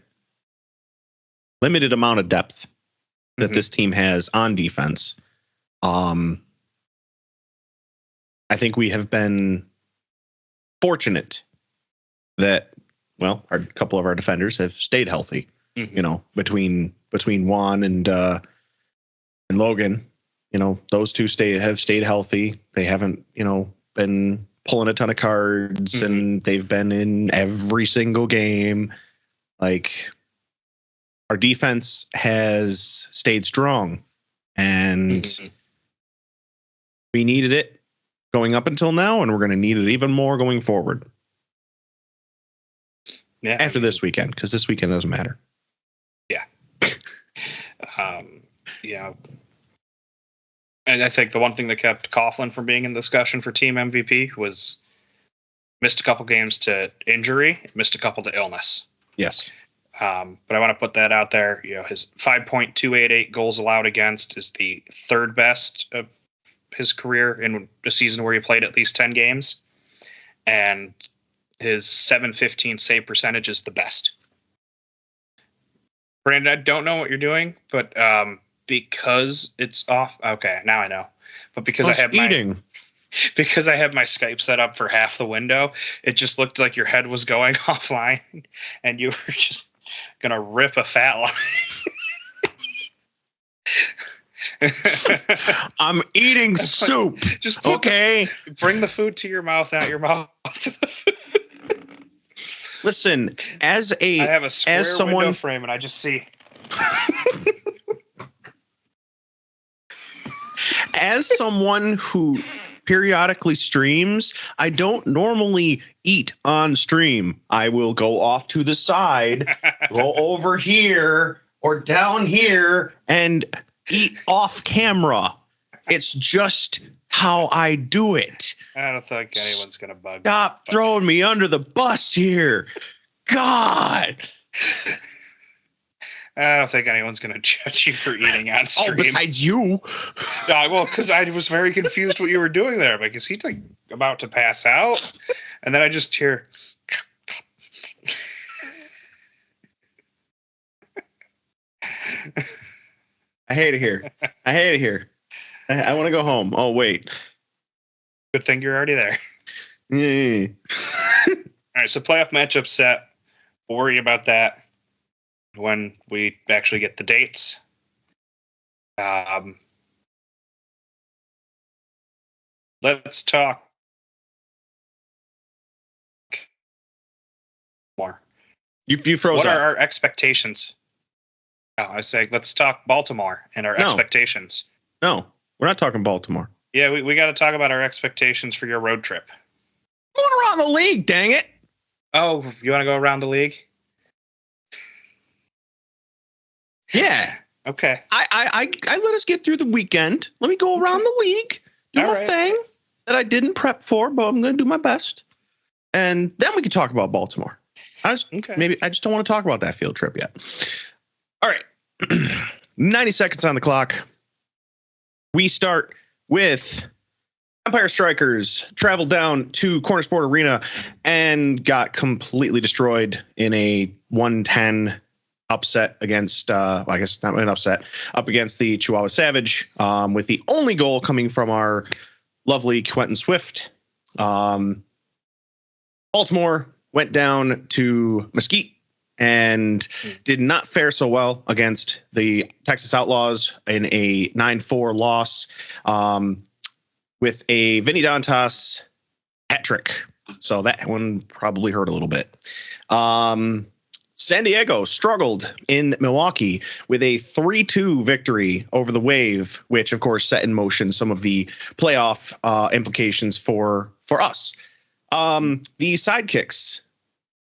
limited amount of depth that this team has on defense. I think we have been fortunate that, a couple of our defenders have stayed healthy. Between Juan and Logan, those 2 have stayed healthy. They haven't, been pulling a ton of cards, and they've been in every single game. Like, our defense has stayed strong, and we needed it going up until now, and we're going to need it even more going forward. Yeah. After this weekend, because this weekend doesn't matter. Yeah. And I think the one thing that kept Coughlin from being in discussion for team MVP was missed a couple games to injury, missed a couple to illness. Yes. But I want to put that out there. His 5.288 goals allowed against is the 3rd best of his career in a season where he played at least 10 games. And his .715 save percentage is the best. Brandon, I don't know what you're doing, but because it's off. Okay, now I know. But because I have my Skype set up for half the window, it just looked like your head was going offline, and you were just gonna rip a fat line. I'm eating soup. Just bring the food to your mouth, not your mouth to the food. Listen, I have a square window frame, and I just see. As someone who periodically streams, I don't normally eat on stream. I will go off to the side, go over here or down here, and eat off camera. It's just how I do it. I don't think anyone's going to bug. Stop throwing me under the bus here. God. I don't think anyone's going to judge you for eating on stream. Oh, besides you. Because I was very confused what you were doing there. Because he's like about to pass out. And then I just hear. I hate it here. I want to go home. Oh, wait. Good thing you're already there. Yeah. All right, so playoff matchup set. We'll worry about that when we actually get the dates. Let's talk more. You froze What up. are our expectations? Oh, I was saying, let's talk Baltimore and our expectations. No, we're not talking Baltimore. Yeah, we got to talk about our expectations for your road trip. Going around the league, dang it. Oh, you want to go around the league? Yeah. Okay. I let us get through the weekend. Let me go around the league, do All my right. thing that I didn't prep for, but I'm going to do my best. And then we can talk about Baltimore. I just don't want to talk about that field trip yet. All right. 90 seconds on the clock. We start with Empire Strikers traveled down to Corner Sport Arena and got completely destroyed in a 110 upset against, I guess not an upset, up against the Chihuahua Savage, with the only goal coming from our lovely Quentin Swift. Baltimore went down to Mesquite and did not fare so well against the Texas Outlaws in a 9-4 loss, with a Vinny Dantas hat trick. So that one probably hurt a little bit. San Diego struggled in Milwaukee with a 3-2 victory over the Wave, which of course set in motion some of the playoff implications for us. The Sidekicks,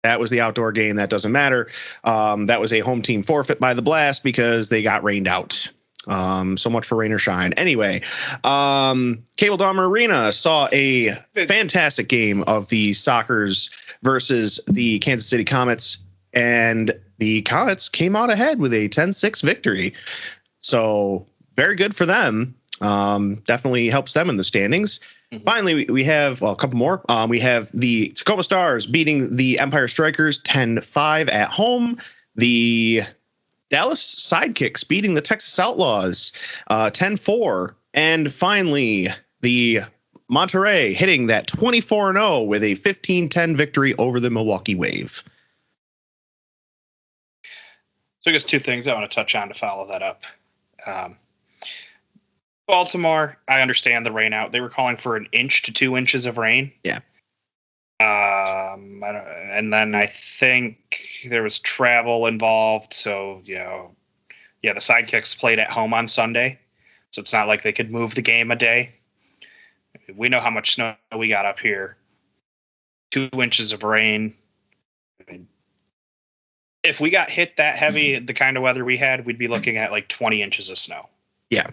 that was the outdoor game. That doesn't matter. That was a home team forfeit by the Blast because they got rained out. So much for rain or shine. Anyway, Cable Dahmer Arena saw a fantastic game of the Sockers versus the Kansas City Comets, and the Comets came out ahead with a 10-6 victory. So very good for them. Definitely helps them in the standings. Mm-hmm. Finally, we have a couple more. We have the Tacoma Stars beating the Empire Strikers 10-5 at home. The Dallas Sidekicks beating the Texas Outlaws 10-4. And finally, the Monterey hitting that 24-0 with a 15-10 victory over the Milwaukee Wave. So I guess two things I want to touch on to follow that up. Baltimore, I understand the rain out. They were calling for 1 inch to 2 inches of rain. Yeah. And then I think there was travel involved. So, the Sidekicks played at home on Sunday. So it's not like they could move the game a day. We know how much snow we got up here. 2 inches of rain. I mean, if we got hit that heavy, the kind of weather we had, we'd be looking at like 20 inches of snow. Yeah.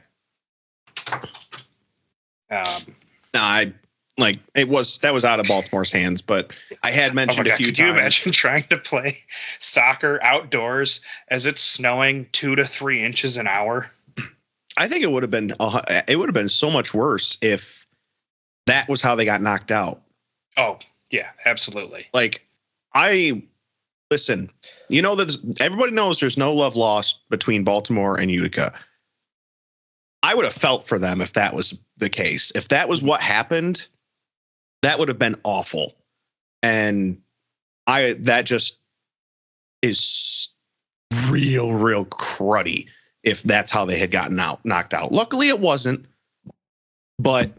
That was out of Baltimore's hands, but I had mentioned a few times. Could you imagine trying to play soccer outdoors as it's snowing 2 to 3 inches an hour? I think it would have been so much worse if that was how they got knocked out. Oh, yeah, absolutely. Listen, that everybody knows there's no love lost between Baltimore and Utica. I would have felt for them if that was the case. If that was what happened, that would have been awful. And that just is real cruddy if that's how they had gotten knocked out. Luckily it wasn't, but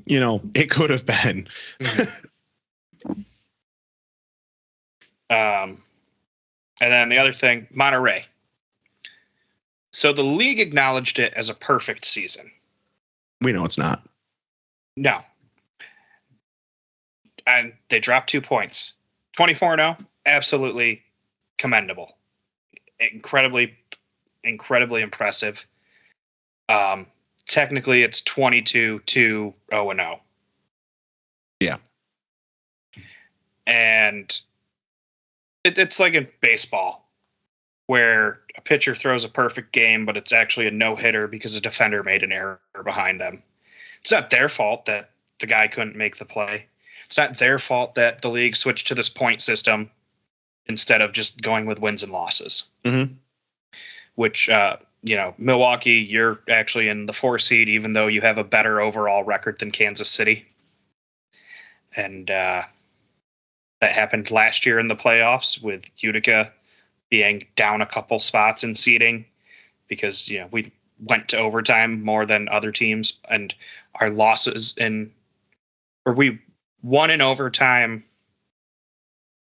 it could have been. And then the other thing, Monterey. So the league acknowledged it as a perfect season. We know it's not. No. And they dropped 2 points. 24-0, absolutely commendable. Incredibly impressive. Technically, it's 22-0-0. Yeah. And it's like in baseball, where a pitcher throws a perfect game, but it's actually a no-hitter because a defender made an error behind them. It's not their fault that the guy couldn't make the play. It's not their fault that the league switched to this point system instead of just going with wins and losses. Mm-hmm. Which, Milwaukee, you're actually in the 4 seed, even though you have a better overall record than Kansas City. And that happened last year in the playoffs with Utica being down a couple spots in seeding because, we went to overtime more than other teams, and our losses we won in overtime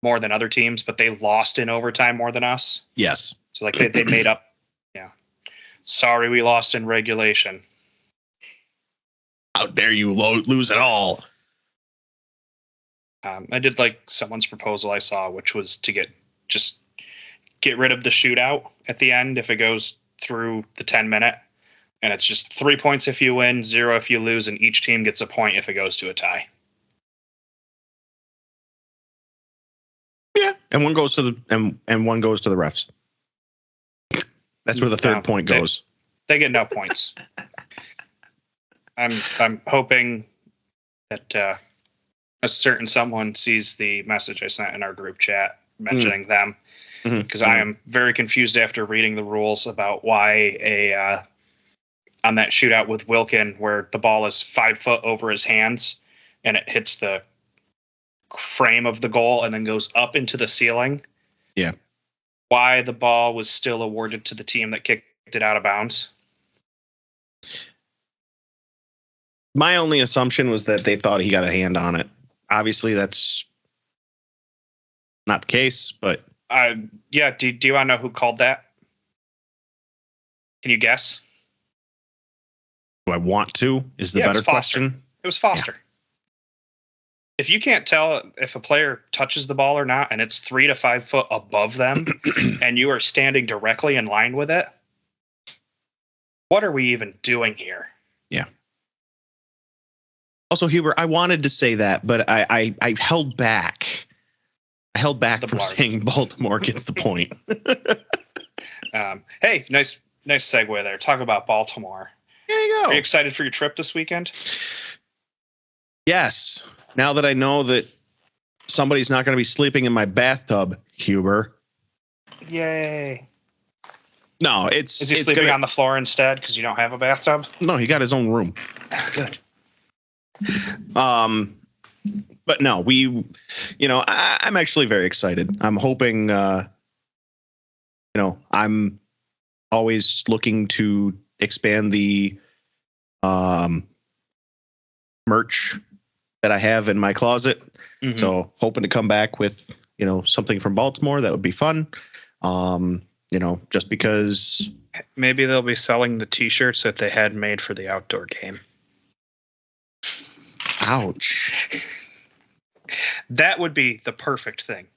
more than other teams, but they lost in overtime more than us. Yes. So they made up. Yeah. Sorry, we lost in regulation. How dare you lose it all? I did like someone's proposal I saw, which was to get rid of the shootout at the end if it goes through the 10-minute. And it's just 3 points if you win, 0 if you lose, and each team gets a point if it goes to a tie. Yeah, and one goes to the and one goes to the refs. That's where the third point goes. They get no points. I'm hoping that a certain someone sees the message I sent in our group chat mentioning them, because I am very confused after reading the rules about why on that shootout with Wilkin where the ball is 5 foot over his hands and it hits the frame of the goal and then goes up into the ceiling. Yeah. Why the ball was still awarded to the team that kicked it out of bounds. My only assumption was that they thought he got a hand on it. Obviously, that's not the case, but... yeah, do you want to know who called that? Can you guess? Do I want to? Is the better question. It was Foster. Yeah. If you can't tell if a player touches the ball or not, and it's 3 to 5 foot above them, and you are standing directly in line with it, what are we even doing here? Yeah. Also, Huber, I wanted to say that, but I held back. I held back from saying Baltimore gets the point. Hey, nice segue there. Talk about Baltimore. There you go. Are you excited for your trip this weekend? Yes. Now that I know that somebody's not going to be sleeping in my bathtub, Huber. Yay. No, is he sleeping on the floor instead because you don't have a bathtub? No, he got his own room. Good. But no, I'm actually very excited. I'm hoping, I'm always looking to expand the merch that I have in my closet. Mm-hmm. So hoping to come back with, something from Baltimore. That would be fun. Just because maybe they'll be selling the t-shirts that they had made for the outdoor game. Ouch. That would be the perfect thing.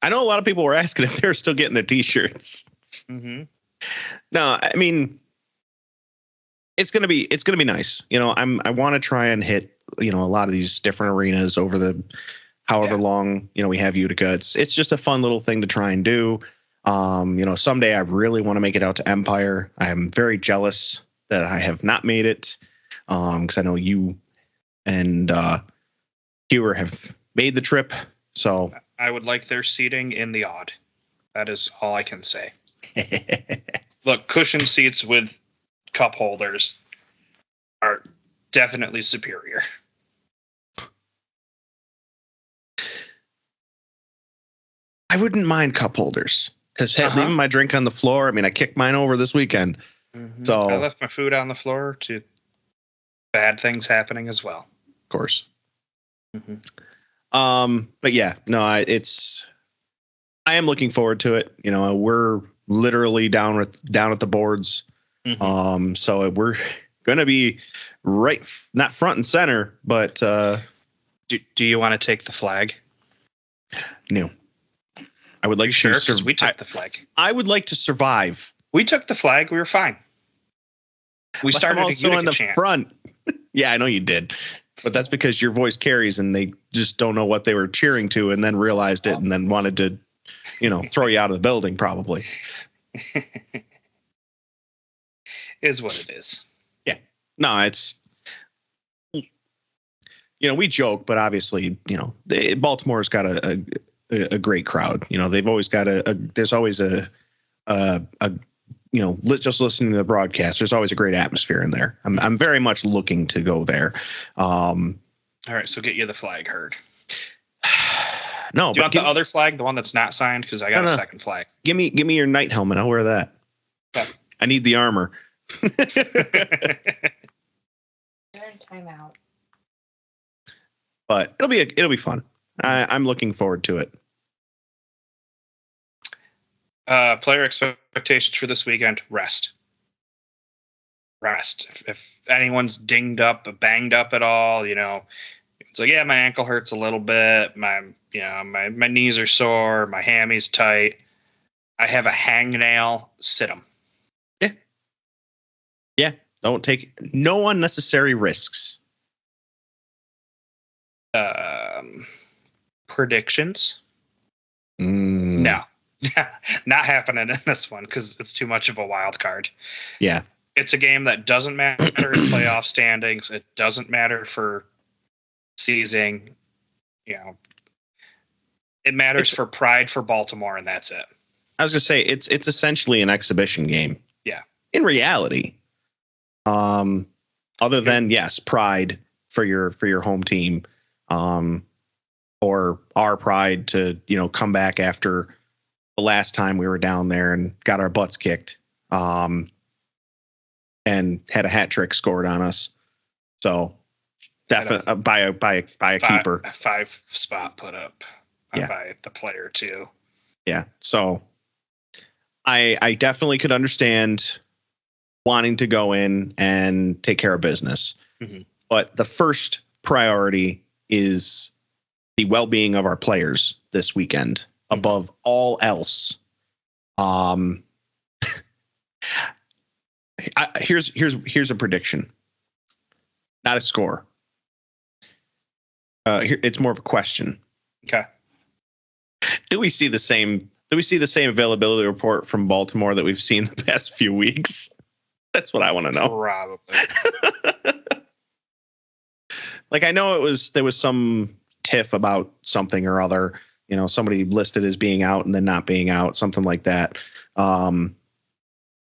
I know a lot of people were asking if they're still getting their t-shirts. Mm-hmm. No, I mean, it's gonna be nice. I want to try and hit, a lot of these different arenas over the however long, we have Utica. It's just a fun little thing to try and do. Someday I really want to make it out to Empire. I am very jealous that I have not made it. Because I know you and Hewer have made the trip. So I would like their seating in the odd. That is all I can say. Look, cushion seats with cup holders are definitely superior. I wouldn't mind cup holders because leaving my drink on the floor. I mean, I kicked mine over this weekend. Mm-hmm. So I left my food on the floor to bad things happening as well. Of course. Mm-hmm. But yeah, no, I am looking forward to it. We're literally down at the boards. Mm-hmm. So we're going to be not front and center, but do you want to take the flag? No. I would like to sure, because we took the flag. I would like to survive. We took the flag. We were fine. We started also in the front. Yeah, I know you did. But that's because your voice carries and they just don't know what they were cheering to and then realized it and then wanted to, throw you out of the building probably. Is what it is. Yeah. No, it's, we joke, but obviously, Baltimore's got a great crowd. They've always got there's always just listening to the broadcast, there's always a great atmosphere in there. I'm very much looking to go there. All right. So get you the flag heard. No, do you want the other flag, the one that's not signed? Because I got a second flag. Give me your knight helmet. I'll wear that. Yeah. I need the armor. You're in timeout. But it'll be fun. I'm looking forward to it. Player expectations for this weekend: rest. If anyone's banged up at all, It's like, yeah, my ankle hurts a little bit. My knees are sore. My hammy's tight. I have a hangnail. Sit him. Yeah. Yeah. Don't take no unnecessary risks. Predictions? No. Not happening in this one because it's too much of a wild card. Yeah. It's a game that doesn't matter in playoff standings. It doesn't matter for seizing. It matters for pride for Baltimore, and that's it. I was gonna say it's essentially an exhibition game. Yeah. In reality, other than yes, pride for your home team, or our pride to come back after the last time we were down there and got our butts kicked, and had a hat trick scored on us. So definitely by a keeper, a 5-spot put up by the player too. Yeah. So I definitely could understand wanting to go in and take care of business. Mm-hmm. But the first priority is the well-being of our players this weekend above all else. Here's a prediction, not a score. It's more of a question. Okay. Do we see the same availability report from Baltimore that we've seen the past few weeks? That's what I want to know. Probably. Like, I know there was some tiff about something or other, somebody listed as being out and then not being out, something like that. And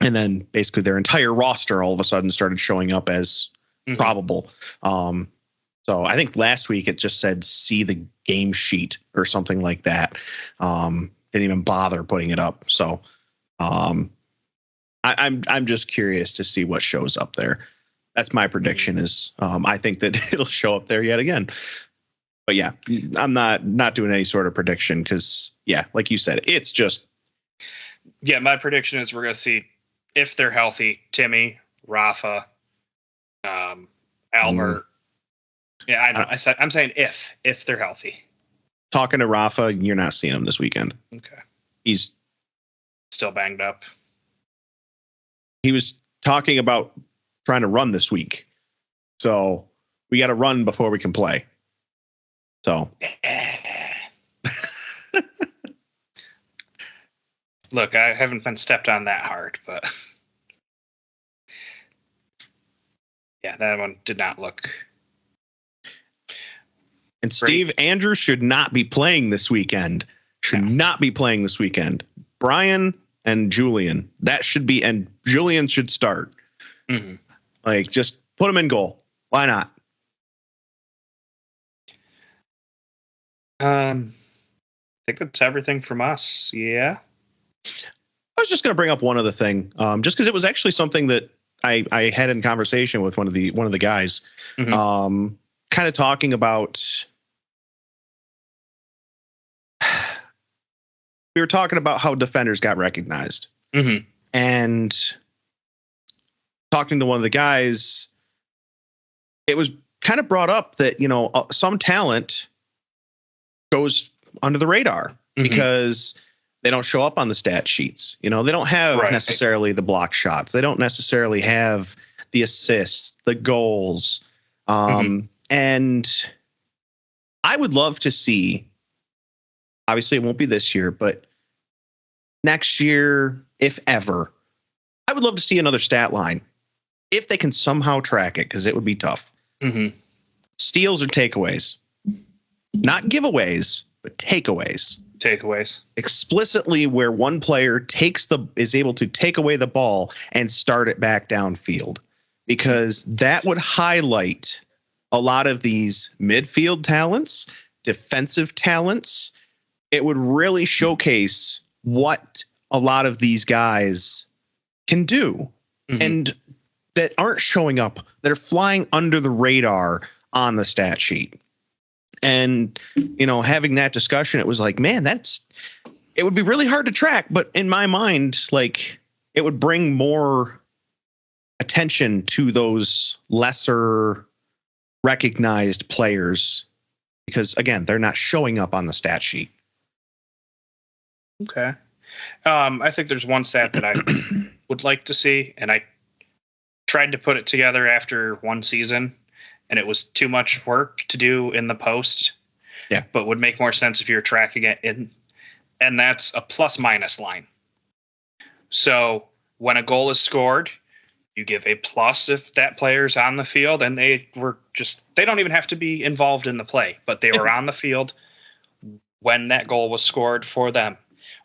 then basically their entire roster all of a sudden started showing up as probable. So I think last week it just said, see the game sheet or something like that. Didn't even bother putting it up. So I'm just curious to see what shows up there. That's my prediction is I think that it'll show up there yet again. But yeah, I'm not doing any sort of prediction because, yeah, like you said, it's just. Yeah, my prediction is we're going to see, if they're healthy, Timmy, Rafa, Albert. Yeah, I know. I'm saying if they're healthy. Talking to Rafa, you're not seeing him this weekend. Okay. He's still banged up. He was talking about trying to run this week. So we got to run before we can play. So. Look, I haven't been stepped on that hard, but yeah, that one did not look. And Steve Andrews should not be playing this weekend. Not be playing this weekend. Brian and Julian, and Julian should start. Mm-hmm. Like, just put him in goal. Why not? I think that's everything from us. Yeah. I was just going to bring up one other thing, just because it was actually something that I had in conversation with one of the guys, kind of talking about. We were talking about how defenders got recognized, and talking to one of the guys, it was kind of brought up that some talent goes under the radar because they don't show up on the stat sheets. They don't have necessarily the block shots. They don't necessarily have the assists, the goals. And I would love to see, obviously it won't be this year, but next year, if ever, I would love to see another stat line if they can somehow track it, because it would be tough. Steals or takeaways, not giveaways, but takeaways. Explicitly where one player is able to take away the ball and start it back downfield, because that would highlight a lot of these midfield talents, defensive talents. It would really showcase what a lot of these guys can do and that aren't showing up, that are flying under the radar on the stat sheet. And, having that discussion, it was like, man, it would be really hard to track. But in my mind, like, it would bring more attention to those lesser recognized players because, again, they're not showing up on the stat sheet. Okay. I think there's one stat that I would like to see, and I tried to put it together after one season, and it was too much work to do in the post. Yeah. But would make more sense if you're tracking it in, and that's a plus-minus line. So when a goal is scored, you give a plus if that player's on the field, and they don't even have to be involved in the play, but they were on the field when that goal was scored for them,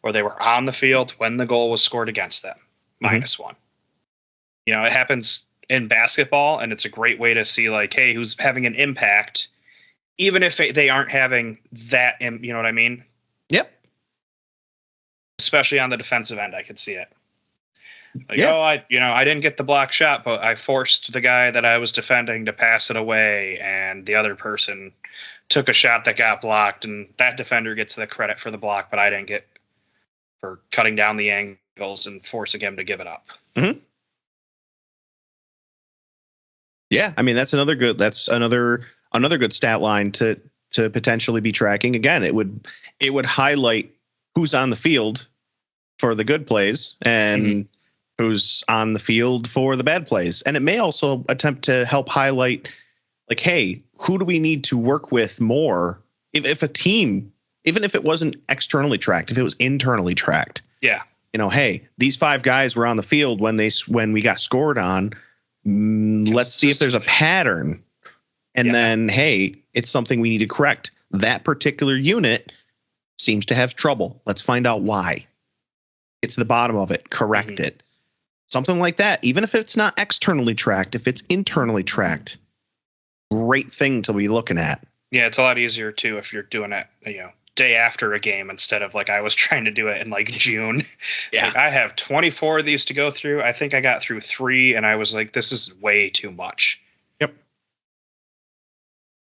or they were on the field when the goal was scored against them, -1. You know, it happens in basketball, and it's a great way to see, like, hey, who's having an impact, even if they aren't having that, you know what I mean? Yep. Especially on the defensive end, I could see it. Like, I didn't get the block shot, but I forced the guy that I was defending to pass it away, and the other person took a shot that got blocked, and that defender gets the credit for the block, but I didn't get for cutting down the angles and forcing him to give it up. Mm-hmm. Yeah, I mean that's another good good stat line to potentially be tracking. Again, it would highlight who's on the field for the good plays and who's on the field for the bad plays. And it may also attempt to help highlight, like, hey, who do we need to work with more? If a team, even if it wasn't externally tracked, if it was internally tracked. Yeah. You know, hey, these 5 guys were on the field when we got scored on. Let's see if there's a pattern. And then, hey, it's something we need to correct. That particular unit seems to have trouble. Let's find out why. Get to the bottom of it. Correct it. Something like that. Even if it's not externally tracked, if it's internally tracked, great thing to be looking at. Yeah, it's a lot easier, too, if you're doing it, day after a game instead of like I was trying to do it in like June. Yeah. Like, I have 24 of these to go through. I think I got through 3, and I was like, this is way too much. Yep.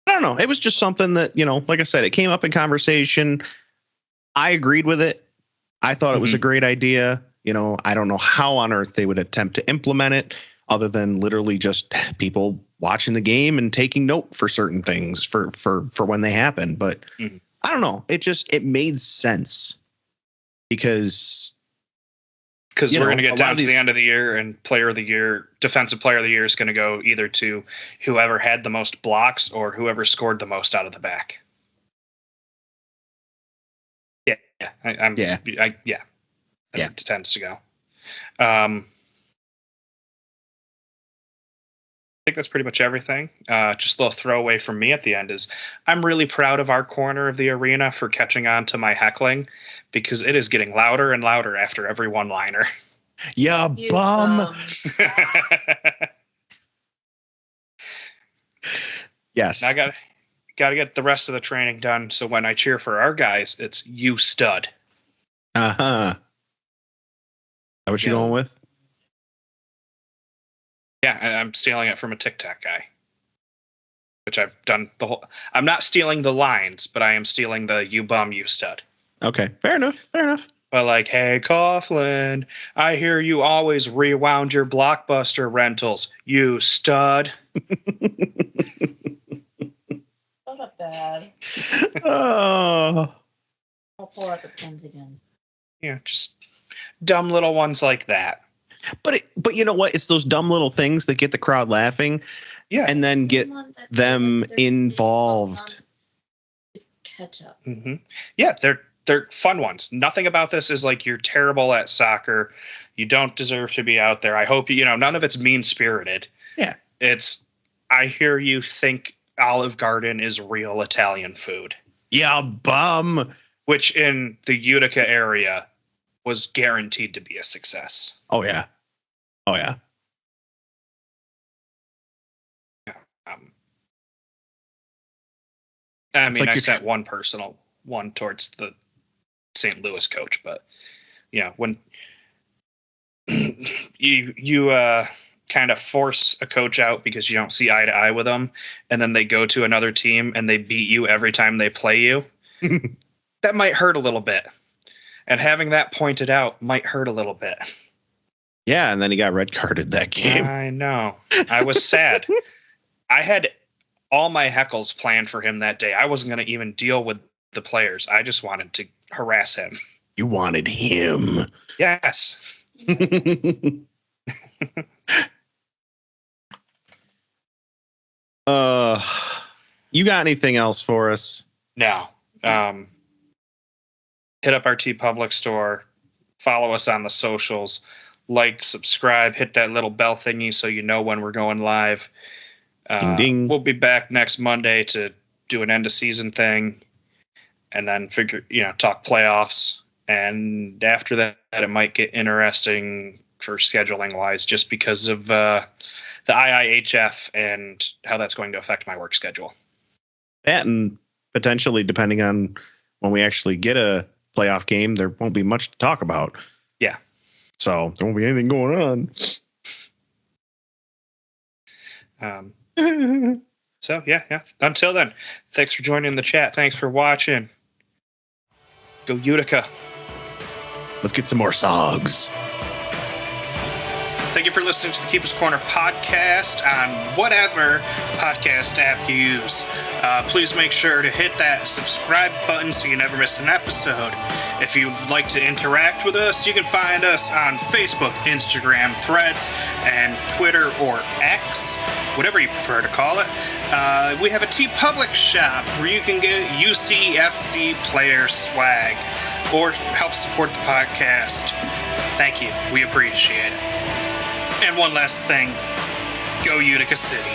I don't know. It was just something that, like I said, it came up in conversation. I agreed with it. I thought it was a great idea. I don't know how on earth they would attempt to implement it other than literally just people watching the game and taking note for certain things for when they happen. But I don't know. It made sense because we're going to get down to the end of the year, and player of the year, defensive player of the year is going to go either to whoever had the most blocks or whoever scored the most out of the back. Yeah. As it tends to go. I think that's pretty much everything. Just a little throwaway from me at the end is I'm really proud of our corner of the arena for catching on to my heckling, because it is getting louder and louder after every one-liner. Yeah, bum. Yes. Now I got to get the rest of the training done, so when I cheer for our guys, it's "you stud." Uh-huh. Is that what you're going with? Yeah, I'm stealing it from a TikTok guy, which I've done I'm not stealing the lines, but I am stealing the "you bum, you stud." Okay, fair enough. But like, hey, Coughlin, I hear you always rewound your Blockbuster rentals, you stud. Not a bad. Oh. I'll pull out the pens again. Yeah, just dumb little ones like that. But you know what? It's those dumb little things that get the crowd laughing, and then get them involved. Catch up. Yeah, they're fun ones. Nothing about this is like you're terrible at soccer. You don't deserve to be out there. I hope none of it's mean spirited. Yeah, it's I hear you think Olive Garden is real Italian food. Yeah, bum. Which in the Utica area was guaranteed to be a success. Oh yeah. I mean, I sent one personal one towards the St. Louis coach, but when you kind of force a coach out because you don't see eye to eye with them, and then they go to another team and they beat you every time they play you, that might hurt a little bit. And having that pointed out might hurt a little bit. Yeah, and then he got red carded that game. I know. I was sad. I had all my heckles planned for him that day. I wasn't going to even deal with the players. I just wanted to harass him. You wanted him. Yes. You got anything else for us? No. Hit up our TeePublic store. Follow us on the socials. Like, subscribe, hit that little bell thingy so you know when we're going live. Ding, ding. We'll be back next Monday to do an end of season thing, and then talk playoffs. And after that, it might get interesting for scheduling wise, just because of the IIHF and how that's going to affect my work schedule. That, and potentially, depending on when we actually get a playoff game, there won't be much to talk about. Yeah. So there won't be anything going on. So yeah. Until then, thanks for joining the chat. Thanks for watching. Go Utica. Let's get some more songs. Thank you for listening to the Keeper's Corner podcast on whatever podcast app you use. Please make sure to hit that subscribe button so you never miss an episode. If you'd like to interact with us, you can find us on Facebook, Instagram, Threads, and Twitter or X, whatever you prefer to call it. We have a TeePublic shop where you can get UCFC player swag or help support the podcast. Thank you. We appreciate it. And one last thing, go Utica City.